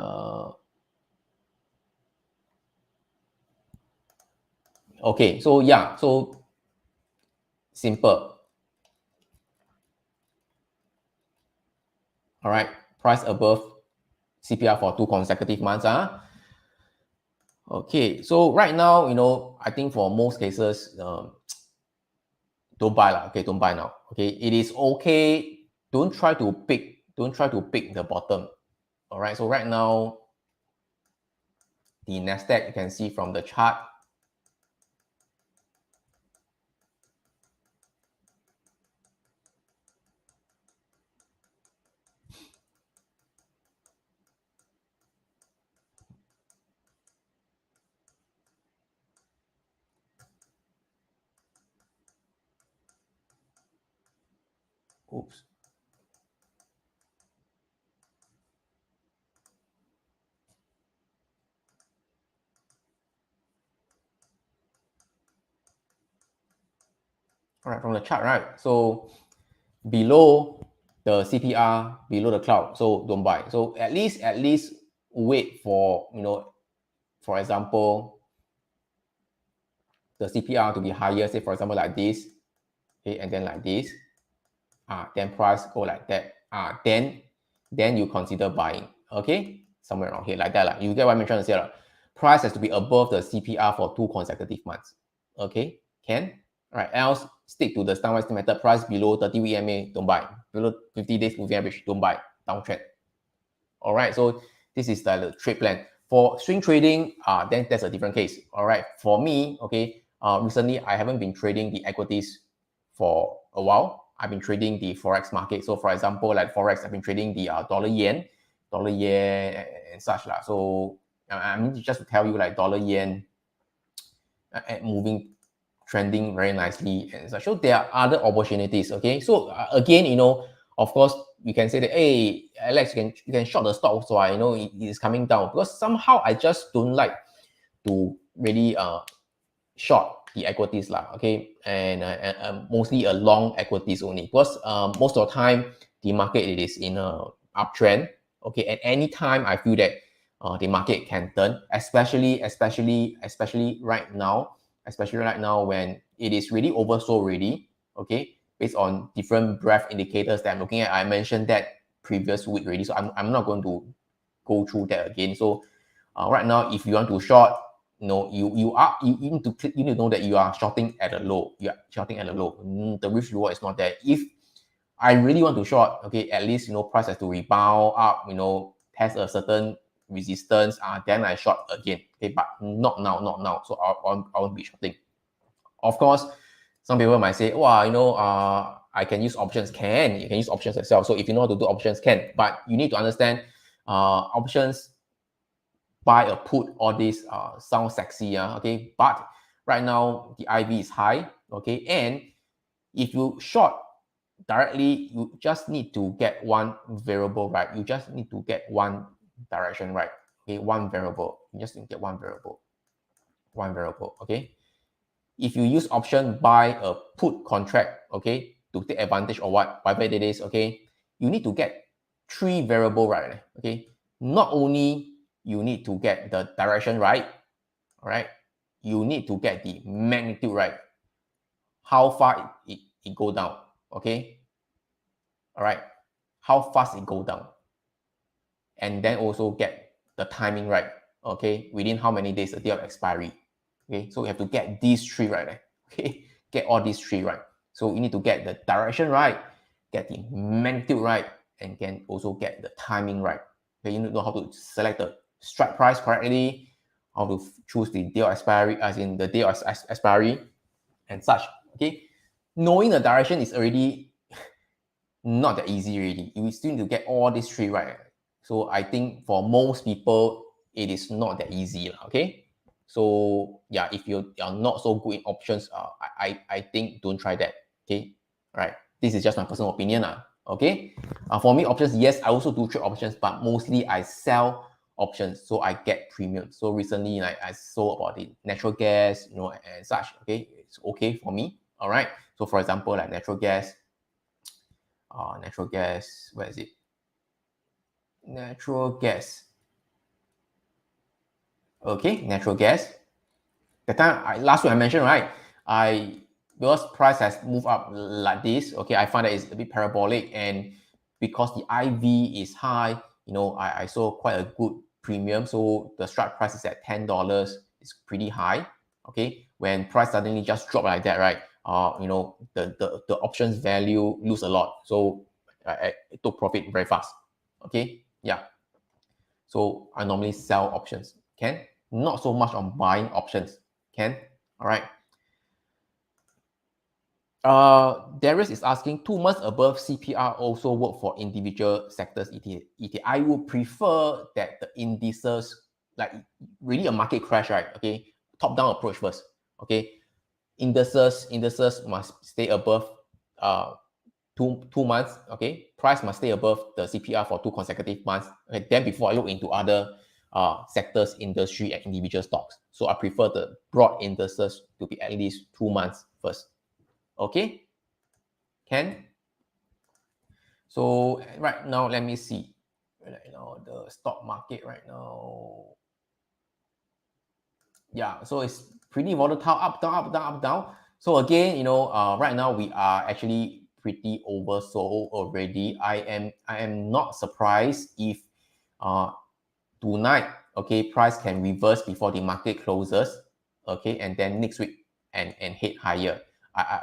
S1: Okay, so yeah, so simple. All right, price above CPR for 2 consecutive months. Okay, so right now, I think for most cases, don't buy lah. Okay, don't buy now. Okay, it is okay. Don't try to pick the bottom. All right, so right now, the Nasdaq, you can see from the chart, Oops. All right, from the chart, right? So below the CPR, below the cloud, so don't buy. So at least wait for, for example, the CPR to be higher, say for example like this, okay, and then like this, then price go like that, then you consider buying, okay, somewhere around here like that, like. You get what I'm trying to say, like. Price has to be above the CPR for 2 consecutive months, okay, can. All right, else stick to the standard method. Price below 30 week EMA, don't buy. Below 50 days moving average, don't buy. Downtrend. All right, so this is the trade plan. For swing trading, then that's a different case. All right, for me, okay, recently I haven't been trading the equities for a while. I've been trading the forex market. So for example, like forex, I've been trading the dollar yen, and such lah. So I mean, just to tell you, like dollar yen moving, trending very nicely and such. So there are other opportunities. Okay, so again, of course, you can say that, hey, Alex, you can short the stock, so I know it is coming down, because somehow I just don't like to really short the equities lah. Okay, and mostly a long equities only, because most of the time the market, it is in a uptrend. Okay, at any time I feel that the market can turn, especially right now, when it is really oversold already. Okay, based on different breadth indicators that I'm looking at. I mentioned that previous week already, so I'm not going to go through that again. So right now, if you want to short, you need to know that you are shorting at a low. You are shorting at a low. The risk reward is not there. If I really want to short, okay, at least price has to rebound up, test a certain resistance, then I short again. Okay, but not now. So I won't be shorting. Of course, some people might say, wow, I can use options. You can use options as well. So if you know how to do options, can. But you need to understand, options, buy a put, all this sound sexy, okay, but right now the IV is high, okay, and if you short directly, you just need to get one variable right. You just need to get one direction right. Okay, one variable. You just need to get one variable. Okay. If you use option, buy a put contract, okay, to take advantage of whatever it is, okay, you need to get 3 variable right. Okay, not only you need to get the direction right, all right, you need to get the magnitude right. How far it go down, okay, all right, how fast it go down, and then also get the timing right, okay, within how many days, the day of expiry. Okay, so you have to get these 3 right. Okay, get all these 3 right. So you need to get the direction right, get the magnitude right, and can also get the timing right. Okay, you need to know how to select the strike price correctly, how to choose the day of expiry, as in the day of expiry and such. Okay, knowing the direction is already not that easy really. You still need to get all these 3 right. So I think for most people, it is not that easy. Okay, so yeah, if you are not so good in options, I think don't try that. Okay, all right, this is just my personal opinion. Okay, for me, options, yes, I also do trade options, but mostly I sell options, so I get premium. So recently, like, I sold about the natural gas, and such. Okay, it's okay for me. All right, so for example, like natural gas, where is it? Natural gas. Okay, natural gas. The time last week I mentioned, right? Because price has moved up like this, okay, I find that it's a bit parabolic, and because the IV is high, I saw quite a good premium. So the strike price is at $10. It's pretty high. Okay, when price suddenly just drop like that, right? The options value lose a lot. So I took profit very fast. Okay, yeah. So I normally sell options. Can not so much on buying options. Can. All right. Darius is asking, 2 months above CPR also work for individual sectors ETF. I would prefer that the indices, like, really a market crash, right? Okay, top down approach first. Okay, indices must stay above two months, okay, price must stay above the CPR for 2 consecutive months. Okay, then before I look into other sectors, industry, and individual stocks. So I prefer the broad indices to be at least 2 months first. Okay, can? So right now, let me see. Right now, the stock market right now. Yeah, so it's pretty volatile, up, down, up, down, up, down. So again, right now we are actually pretty oversold already. I am not surprised if uh, tonight, okay, price can reverse before the market closes, okay, and then next week and hit higher.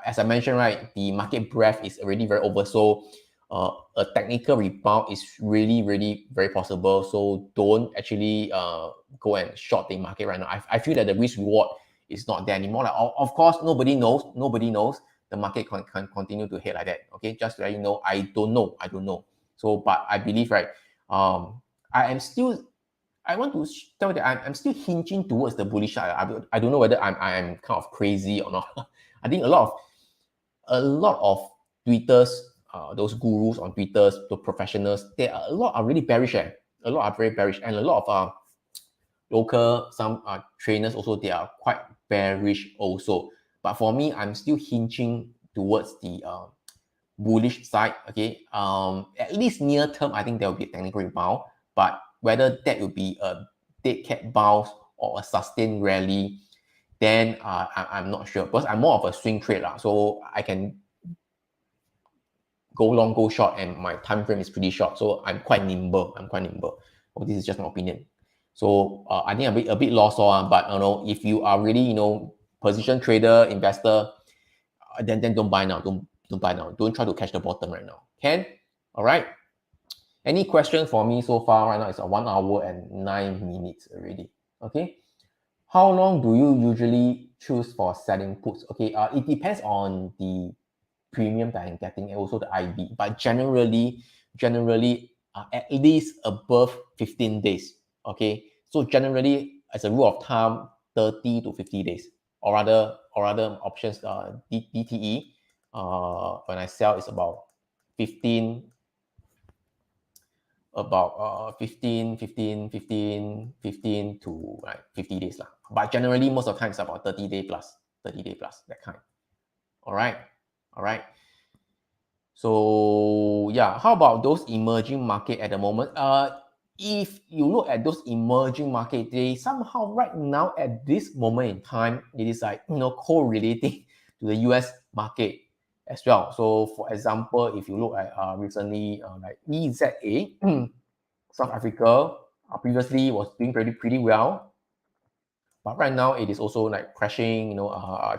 S1: As I mentioned, right, the market breadth is already very oversold. A technical rebound is really, really very possible. So don't actually go and short the market right now. I feel that the risk reward is not there anymore. Like, of course, nobody knows. Nobody knows the market can continue to hit like that. Okay, just to let you know, I don't know. So, but I believe, right, I am still. I want to tell that I'm still hinging towards the bullish side. I don't know whether I'm kind of crazy or not. I think a lot of tweeters, those gurus on Twitter, the professionals, a lot are really bearish. A lot are very bearish, and a lot of local some trainers also, they are quite bearish also. But for me, I'm still hinging towards the bullish side. Okay, at least near term, I think there will be a technical rebound, but whether that will be a dead cat bounce or a sustained rally, then I'm not sure, because I'm more of a swing trader, so I can go long, go short, and my time frame is pretty short, so I'm quite nimble. Well, this is just my opinion. So I think a bit lost on, but if you are really position trader, investor, then don't buy now. Don't buy now. Don't try to catch the bottom right now. Can? All right. Any question for me so far? Right now it's 1 hour and 9 minutes already. Okay. How long do you usually choose for selling puts? Okay. It depends on the premium that I'm getting and also the IB, but generally at least above 15 days. Okay. So generally, as a rule of thumb, 30 to 50 days, or rather options, DTE. When I sell, it's about 15 15 to like 50 days lah. But generally, most of the time it's about 30 day plus, that kind. All right. So yeah, how about those emerging market at the moment? If you look at those emerging market, they somehow right now at this moment in time, it is like correlating to the US market as well. So for example, if you look at recently like EZA, South Africa, previously was doing pretty well, but right now it is also like crashing.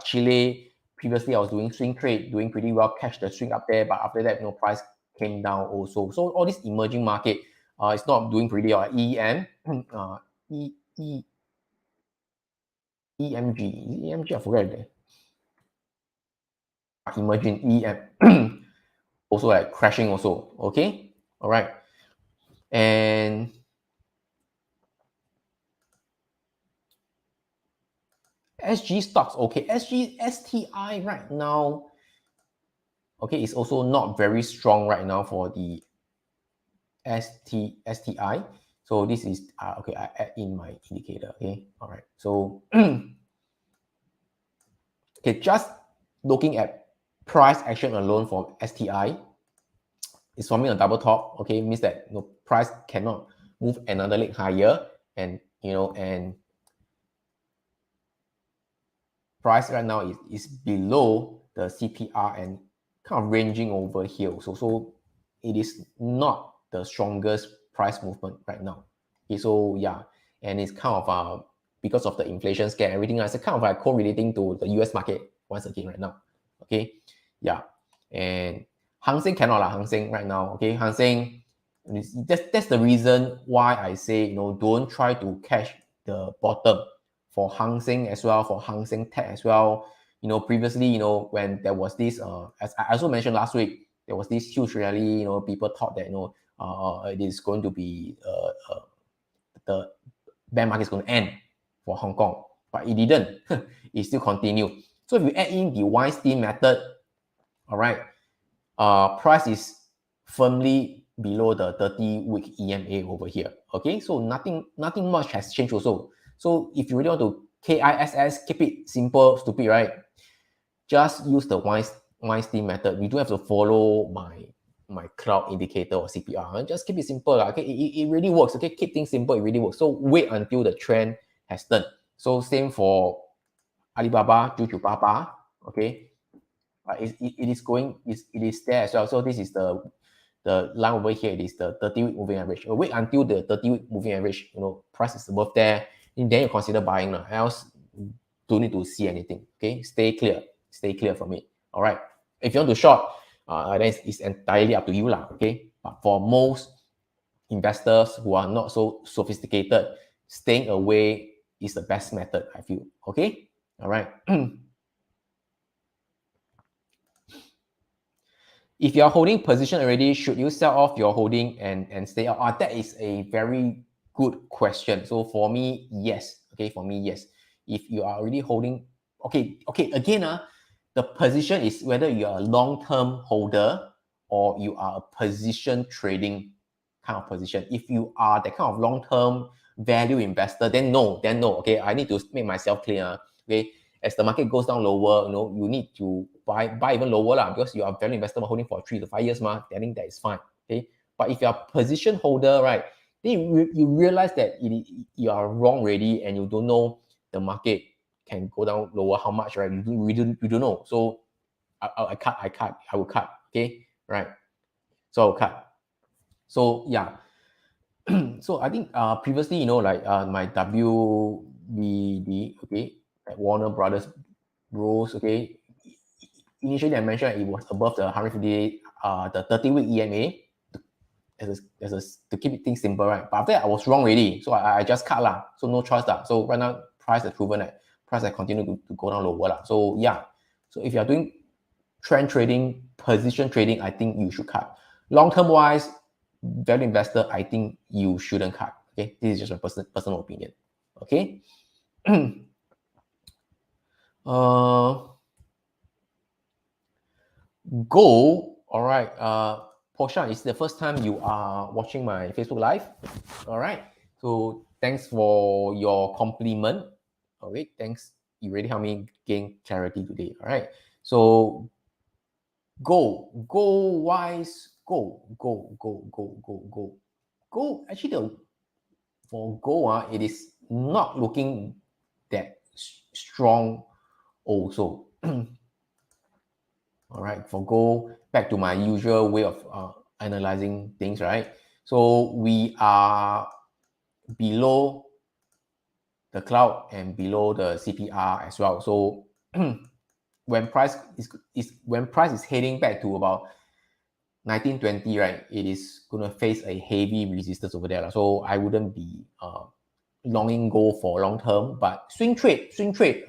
S1: Chile, previously I was doing swing trade, doing pretty well, catch the swing up there, but after that, price came down also. So all this emerging market, it's not doing pretty well. EM, e, e, EMG, I forgot it. Emerging EM, also like crashing also. Okay, all right, and SG stocks, okay, STI right now, okay, it's also not very strong right now for the STI. So this is okay. I add in my indicator. Okay, all right. So okay, just looking at price action alone for STI, it's forming a double top. Okay, means that price cannot move another leg higher, and and price right now is below the CPR and kind of ranging over here. So it is not the strongest price movement right now. Okay, so yeah, and it's kind of because of the inflation scare, everything else, it's kind of like correlating to the US market once again right now. Okay, yeah, and Hang Seng cannot lah. Hang Seng right now. Okay, Hang Seng. That's the reason why I say don't try to catch the bottom for Hang Seng as well, for Hang Seng Tech as well. Previously, when there was this, as I also mentioned last week, there was this huge rally. People thought that it is going to be the bear market is going to end for Hong Kong, but it didn't. It still continued. So if you add in the Weinstein method, all right, price is firmly below the 30-week EMA over here. Okay, so nothing much has changed also. So if you really want to KISS, keep it simple, stupid, right? Just use the Weinstein method. You don't have to follow my cloud indicator or CPR. Just keep it simple. Okay, it really works. Okay, keep things simple. It really works. So wait until the trend has turned. So same for Alibaba, 998. Okay, it is going. It is there as well. So this is the line over here. It is the 30-week moving average. Wait until the 30-week moving average, price is above there, and then you consider buying. Else, don't need to see anything. Okay, stay clear from it. All right. If you want to short, then it's entirely up to you lah. Okay, but for most investors who are not so sophisticated, staying away is the best method, I feel. Okay. All right. If you're holding position already, should you sell off your holding and stay out? That is a very good question. So for me, yes. Okay, for me, yes. If you are already holding, okay, again, the position is whether you are a long-term holder or you are a position trading kind of position. If you are that kind of long-term value investor, then no. Okay, I need to make myself clear. Okay, as the market goes down lower, you need to buy even lower lah, because you are value investor holding for 3 to 5 years, I think that is fine. Okay, but if you are position holder, right, then you realize that you are wrong already, and you don't know the market can go down lower how much, right? You don't know. So I will cut. Okay, right? So I'll cut. So yeah. So I think previously, like my WBD, okay, at Warner Brothers Bros, okay. Initially, I mentioned it was above the 150, the 30-week EMA, to keep things simple, right? But after that, I was wrong already, so I just cut lah. So no choice lah. So right now, price has proven that price has continued to go down lower lah. So yeah, so if you are doing trend trading, position trading, I think you should cut. Long-term wise, value investor, I think you shouldn't cut. Okay, this is just my personal opinion. Okay. Gold. All right. Portia, it's the first time you are watching my Facebook Live. All right. So thanks for your compliment. All right. Thanks. You really helped me gain clarity today. All right. So gold wise, gold. Actually, for gold, it is not looking that strong also. All right, for gold, back to my usual way of analyzing things, right? So we are below the cloud and below the CPR as well. So when price is heading back to about 1920, right, it is gonna face a heavy resistance over there. So I wouldn't be longing gold for long term, but swing trade,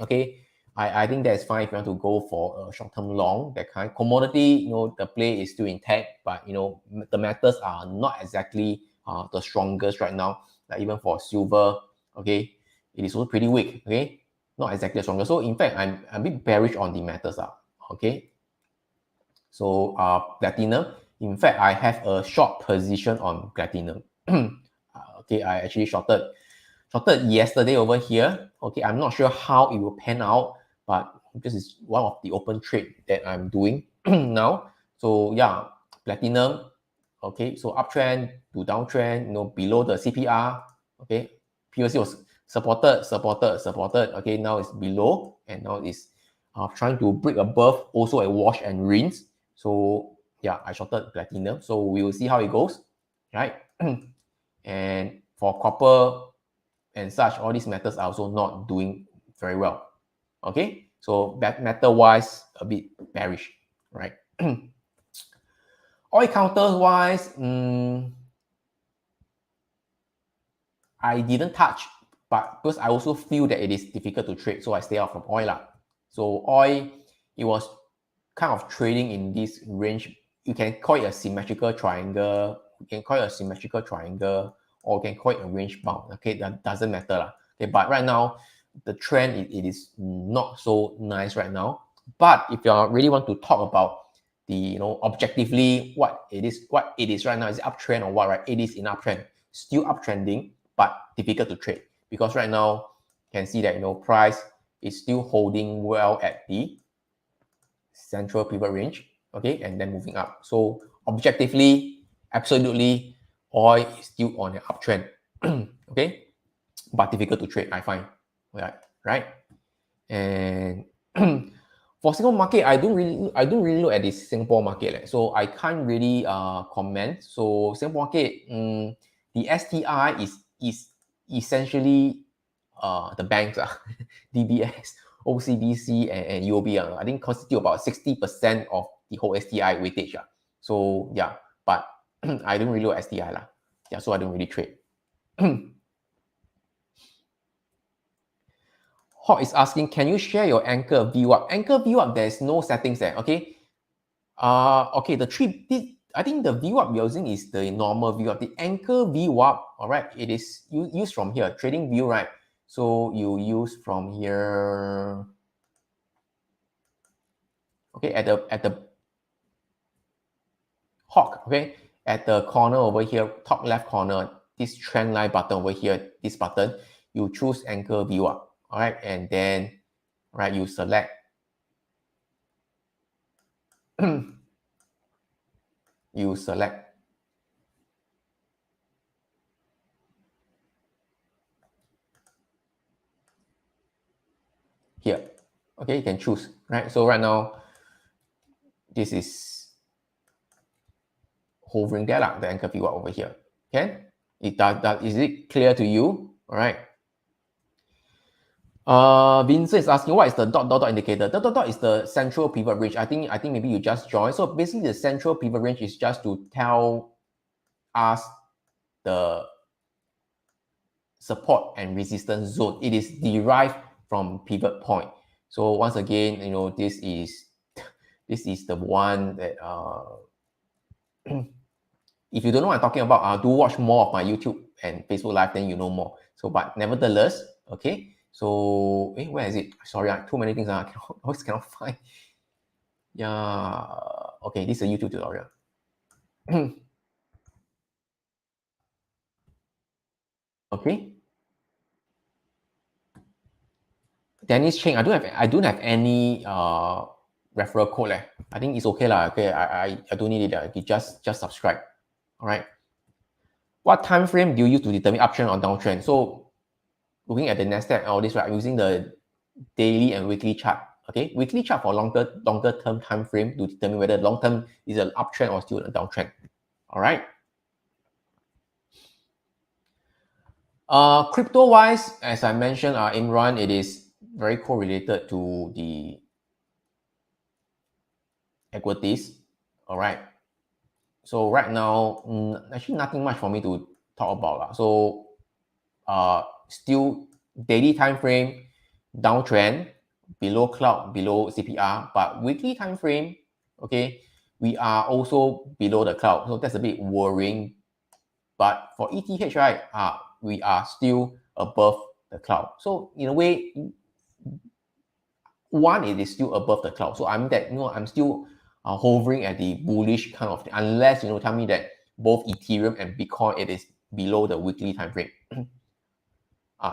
S1: okay. I think that's fine if you want to go for a short-term long, that kind. Commodity, the play is still intact, but the metals are not exactly the strongest right now. Like even for silver, okay, it is also pretty weak, okay, not exactly stronger. So in fact, I'm a bit bearish on the metals, okay. So platinum, in fact, I have a short position on platinum. Okay, I actually shorted yesterday over here. Okay, I'm not sure how it will pan out, but this is one of the open trade that I'm doing now. So yeah, platinum. Okay, so uptrend to downtrend, below the CPR. Okay, previously was supported. Okay, now it's below, and now it's trying to break above, also a wash and rinse. So yeah, I shorted platinum. So we will see how it goes, right? And for copper and such, all these metals are also not doing very well. Okay, so metal wise, a bit bearish, right? Oil counters wise, I didn't touch, but because I also feel that it is difficult to trade, so I stay out from oil. So oil, it was kind of trading in this range. You can call it a symmetrical triangle. You can call it a symmetrical triangle, or you can call it a range bound. Okay, that doesn't matter. Okay, but right now, the trend, it is not so nice right now. But if you really want to talk about the objectively what it is right now. Is it uptrend or what, right? It is in uptrend, still uptrending, but difficult to trade because right now you can see that price is still holding well at the central pivot range, okay, and then moving up. So objectively, absolutely, oil is still on an uptrend, okay, but difficult to trade, I find, right? And for Singapore market, I don't really look at the Singapore market, so I can't really comment. So Singapore market, the STI is essentially the banks, DBS, OCBC, and UOB. I think constitute about 60% of the whole STI weightage. So yeah, but I don't really look at STI lah. Yeah, so I don't really trade. Hawk is asking, can you share your anchor VWAP? Anchor VWAP, there's no settings there, okay? Okay, I think the VWAP we're using is the normal VWAP. The anchor VWAP, all right, it is used from here, trading view, right? So you use from here, okay, at the Hawk, okay, at the corner over here, top left corner, this trend line button over here, this button, you choose anchor VWAP, all right, and then, right, you select you select here, okay, you can choose, right? So right now this is hovering there, the anchor VWAP over here, okay? Is it clear to you? All right. Vincent is asking, what is the dot indicator? The dot is the central pivot range. I think maybe you just joined. So basically the central pivot range is just to tell us the support and resistance zone. It is derived from pivot point. So once again, this is the one that if you don't know what I'm talking about, do watch more of my YouTube and Facebook Live, then you know more. So, but nevertheless, okay. So, where is it? Sorry, too many things. I always cannot find. Yeah. Okay, this is a YouTube tutorial. Okay. Dennis Cheng, I don't have any referral code. I think it's okay lah. Okay, I don't need it. You just subscribe. All right. What time frame do you use to determine uptrend or downtrend? So, looking at the Nasdaq, all this, right? I'm using the daily and weekly chart. Okay, weekly chart for longer term time frame to determine whether long term is an uptrend or still a downtrend. All right. Crypto wise, as I mentioned, Imran, it is very correlated to the equities. All right. So right now, actually nothing much for me to talk about. So still daily time frame downtrend, below cloud, below CPR, but weekly time frame, okay, we are also below the cloud. So that's a bit worrying. But for ETH, right, we are still above the cloud. So in a way, one, it is still above the cloud. So I'm still hovering at the bullish kind of thing, unless tell me that both Ethereum and Bitcoin it is below the weekly time frame.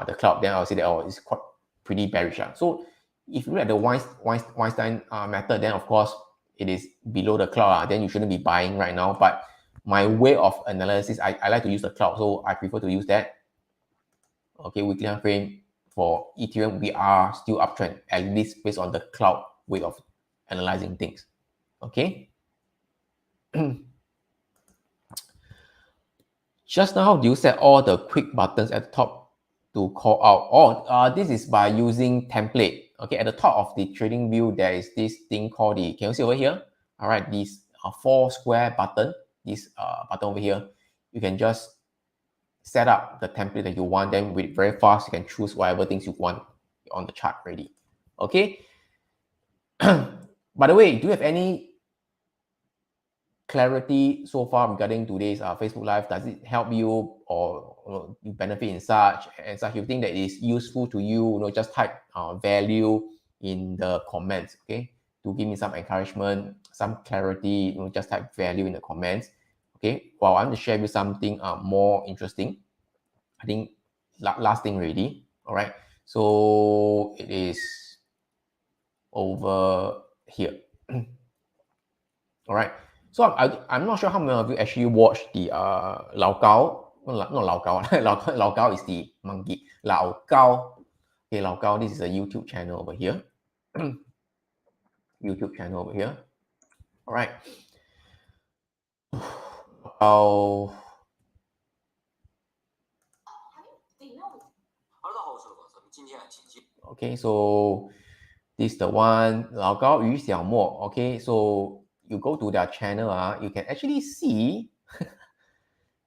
S1: The cloud, then I'll say that it's quite pretty bearish. So if you look at the Weinstein method, then of course it is below the cloud. Then you shouldn't be buying right now. But my way of analysis, I like to use the cloud, so I prefer to use that. Okay, weekly time frame for Ethereum, we are still uptrend, at least based on the cloud way of analyzing things. Okay. Just now, do you set all the quick buttons at the top to call out? This is by using template. Okay, at the top of the trading view, there is this thing called can you see over here? All right, this 4 square button, this button over here, you can just set up the template that you want. Then with very fast, you can choose whatever things you want on the chart already. Okay. By the way, do you have any clarity so far regarding today's Facebook Live? Does it help you or you benefit in such and such? You think that is useful to you? Just type value in the comments. Okay. to give me some encouragement, some clarity, just type value in the comments. Okay, well, I'm going to share with you something more interesting. I think last thing already. All right, so it is over here. All right, so I'm not sure how many of you actually watched the Lao Gao. Not Lao Gao. Lao Gao is the monkey. Lao Gao. Okay, Lao Gao. This is a YouTube channel over here. YouTube channel over here. All right. Okay, so this is the one, 老高与小莫. Okay, so you go to their channel, you can actually see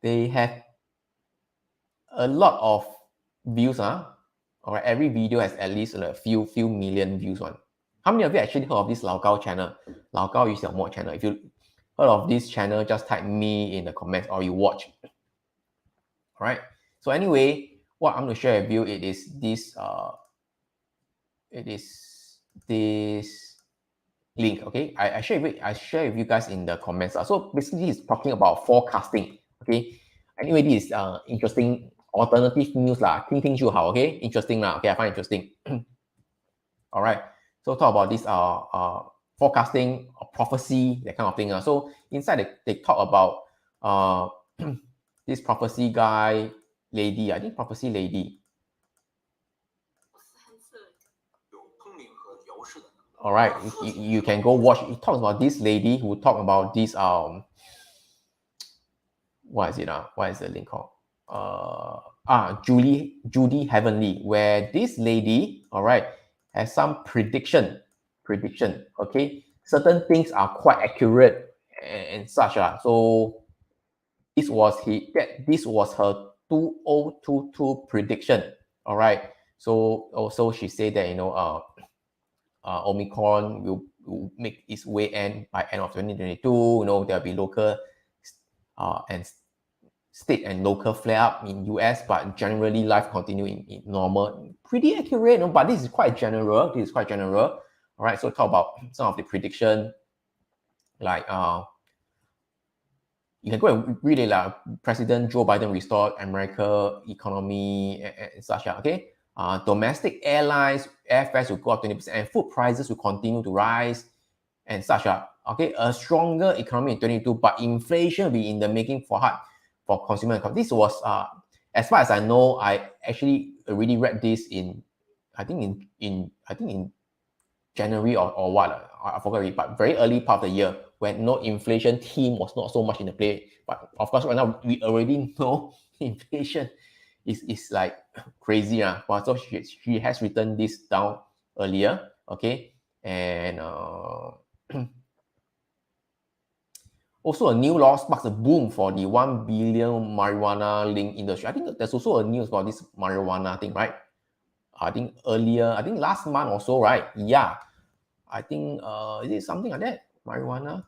S1: they have a lot of views. All right, every video has at least a few million views. How many of you actually heard of this 老高 channel? 老高与小莫 channel. If you heard of this channel, just type me in the comments or you watch. All right. So anyway, what I'm going to share with you, it is this link. Okay, I share with you guys in the comments. So basically, it's talking about forecasting. Okay, anyway, this is interesting alternative news lah. 听听就好. Okay, interesting lah. Okay, I find interesting. All right. So talk about this forecasting, prophecy, that kind of thing. So inside they talk about this prophecy guy, lady. I think prophecy lady. All right, you can go watch. It talks about this lady who talked about this what is it what is the link called? Judy Heavenly, where this lady, all right, has some prediction. Okay, certain things are quite accurate and such. So this was her 2022 prediction. All right, so also she said that Omicron will make its way end by end of 2022. There'll be local and state and local flare up in US, but generally life continue in normal. Pretty accurate, but this is quite general. All right, so talk about some of the prediction, like you can go and read it. President Joe Biden restored America economy and such. Okay. Domestic airlines, airfares will go up 20%, and food prices will continue to rise, and such. Okay, a stronger economy in 2022, but inflation will be in the making for consumer income. This was, as far as I know, I actually already read this in January or what, I forgot already, but very early part of the year when inflation theme was not so much in the play. But of course, right now we already know inflation is like crazy. But so she has written this down earlier. Okay, and also a new law sparks a boom for the 1 billion marijuana link industry. I think there's also a news about this marijuana thing, right? I think last month or so, right? Yeah, I think is it something like that? Marijuana.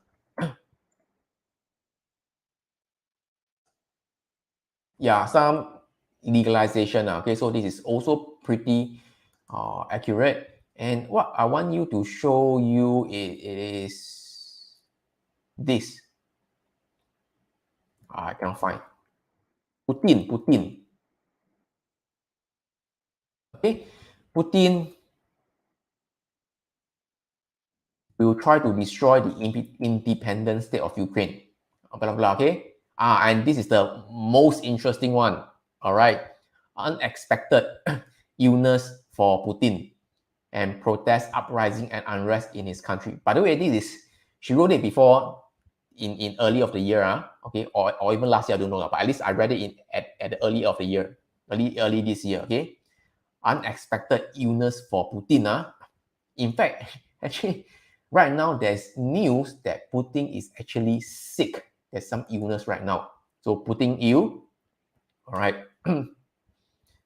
S1: Yeah, some legalization. Okay, so this is also pretty accurate. And what I want you to show you is this. I cannot find. Putin. Okay, Putin will try to destroy the independent state of Ukraine. Blah, blah, okay. And this is the most interesting one. All right, unexpected illness for Putin and protest uprising and unrest in his country. By the way, she wrote it before in early of the year, okay, or even last year, I don't know, but at least I read it at the early of the year, early this year, okay. Unexpected illness for Putin. In fact, actually, right now there's news that Putin is actually sick. There's some illness right now. So Putin ill. All right.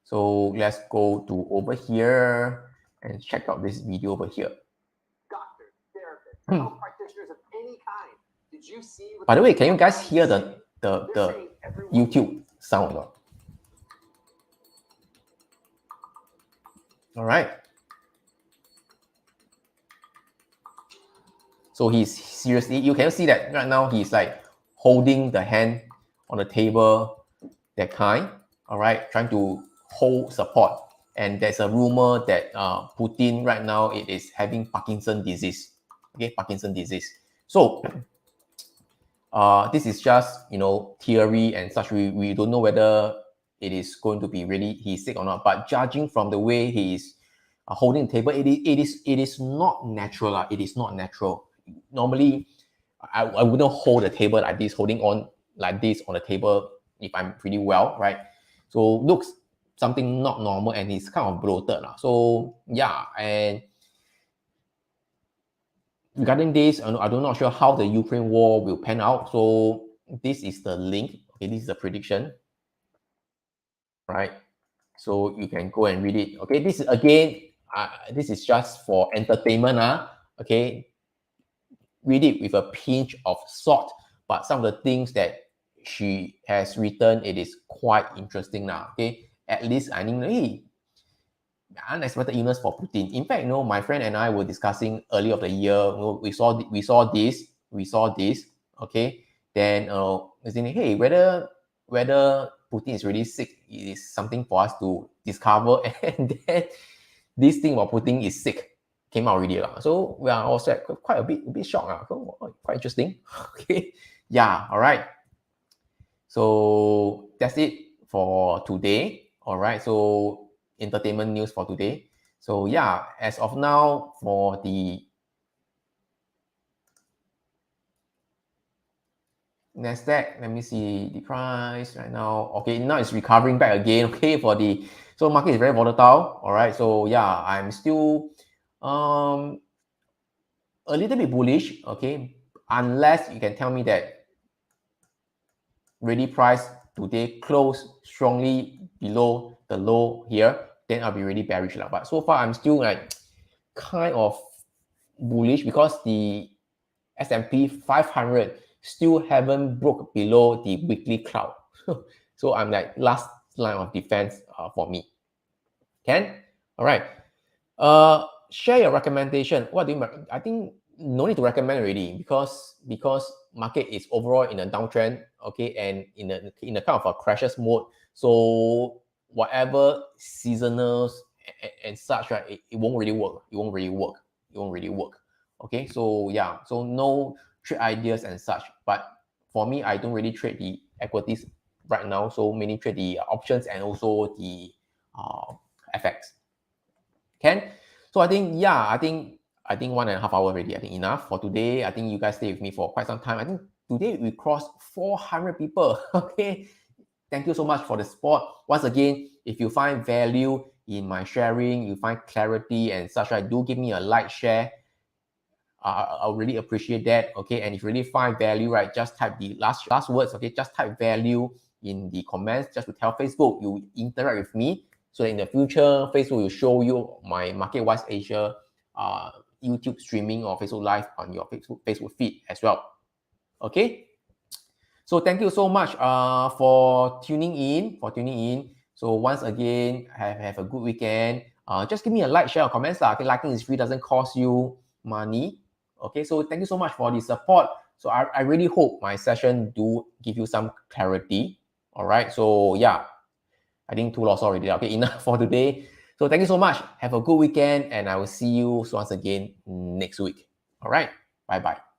S1: So let's go to over here and check out this video over here. Doctor, therapist, health practitioners of any kind. Did you see? By the way, can you guys hear the YouTube sound? All right. So he's seriously, you can see that right now he's like holding the hand on the table, that kind, all right, trying to hold support. And there's a rumor that Putin right now it is having Parkinson's disease, okay, Parkinson's disease. So this is just, theory and such. We don't know whether it is going to be really he's sick or not. But judging from the way he is holding the table, it is not natural. It is not natural. Normally, I wouldn't hold the table like this, holding on like this on the table if I'm pretty well, right? So looks something not normal, and he's kind of bloated. So yeah, and regarding this, I'm not sure how the Ukraine war will pan out. So this is the link. Okay, this is the prediction, right? So you can go and read it. Okay, this is again, this is just for entertainment. Okay, read it with a pinch of salt. But some of the things that she has written, it is quite interesting now. Okay, at least I think, hey, unexpected illness for Putin. In fact, my friend and I were discussing early of the year. We saw this. Okay, then saying, hey, whether Putin is really sick is something for us to discover. And then this thing about Putin is sick came out already. So we are also quite a bit shocked. Quite interesting. Okay, yeah, all right. So that's it for today. All right, so entertainment news for today. So yeah, as of now, for the Nasdaq, let me see the price right now. Okay, now it's recovering back again. Okay, so market is very volatile. All right, so yeah, I'm still a little bit bullish. Okay, unless you can tell me that really price today close strongly below the low here, then I'll be really bearish. But so far, I'm still like kind of bullish because the S&P 500 still haven't broke below the weekly cloud. So I'm like last line of defense for me. Ken? All right. Share your recommendation. What do you? I think no need to recommend already because market is overall in a downtrend. Okay, and in a kind of a crashes mode. So whatever seasonals and such, right? It won't really work. It won't really work. Okay, so yeah, so no trade ideas and such. But for me, I don't really trade the equities right now. So mainly trade the options and also the FX. Can? So I think, yeah, I think 1.5 hours already. I think enough for today. I think you guys stay with me for quite some time. I think today we crossed 400 people. Okay. Thank you so much for the support. Once again, if you find value in my sharing, you find clarity and such, right, do give me a like, share. I'll really appreciate that. Okay. And if you really find value, right, just type the last words. Okay. Just type value in the comments just to tell Facebook you interact with me. So in the future, Facebook will show you my MarketWise Asia YouTube streaming or Facebook Live on your Facebook feed as well. Okay. So thank you so much for tuning in. So once again, have a good weekend. Just give me a like, share, or comments. Okay, liking is free, doesn't cost you money. Okay, so thank you so much for the support. So I really hope my session do give you some clarity. All right. So yeah, I think 2 lots already. Okay, enough for today. So thank you so much. Have a good weekend, and I will see you once again next week. All right. Bye-bye.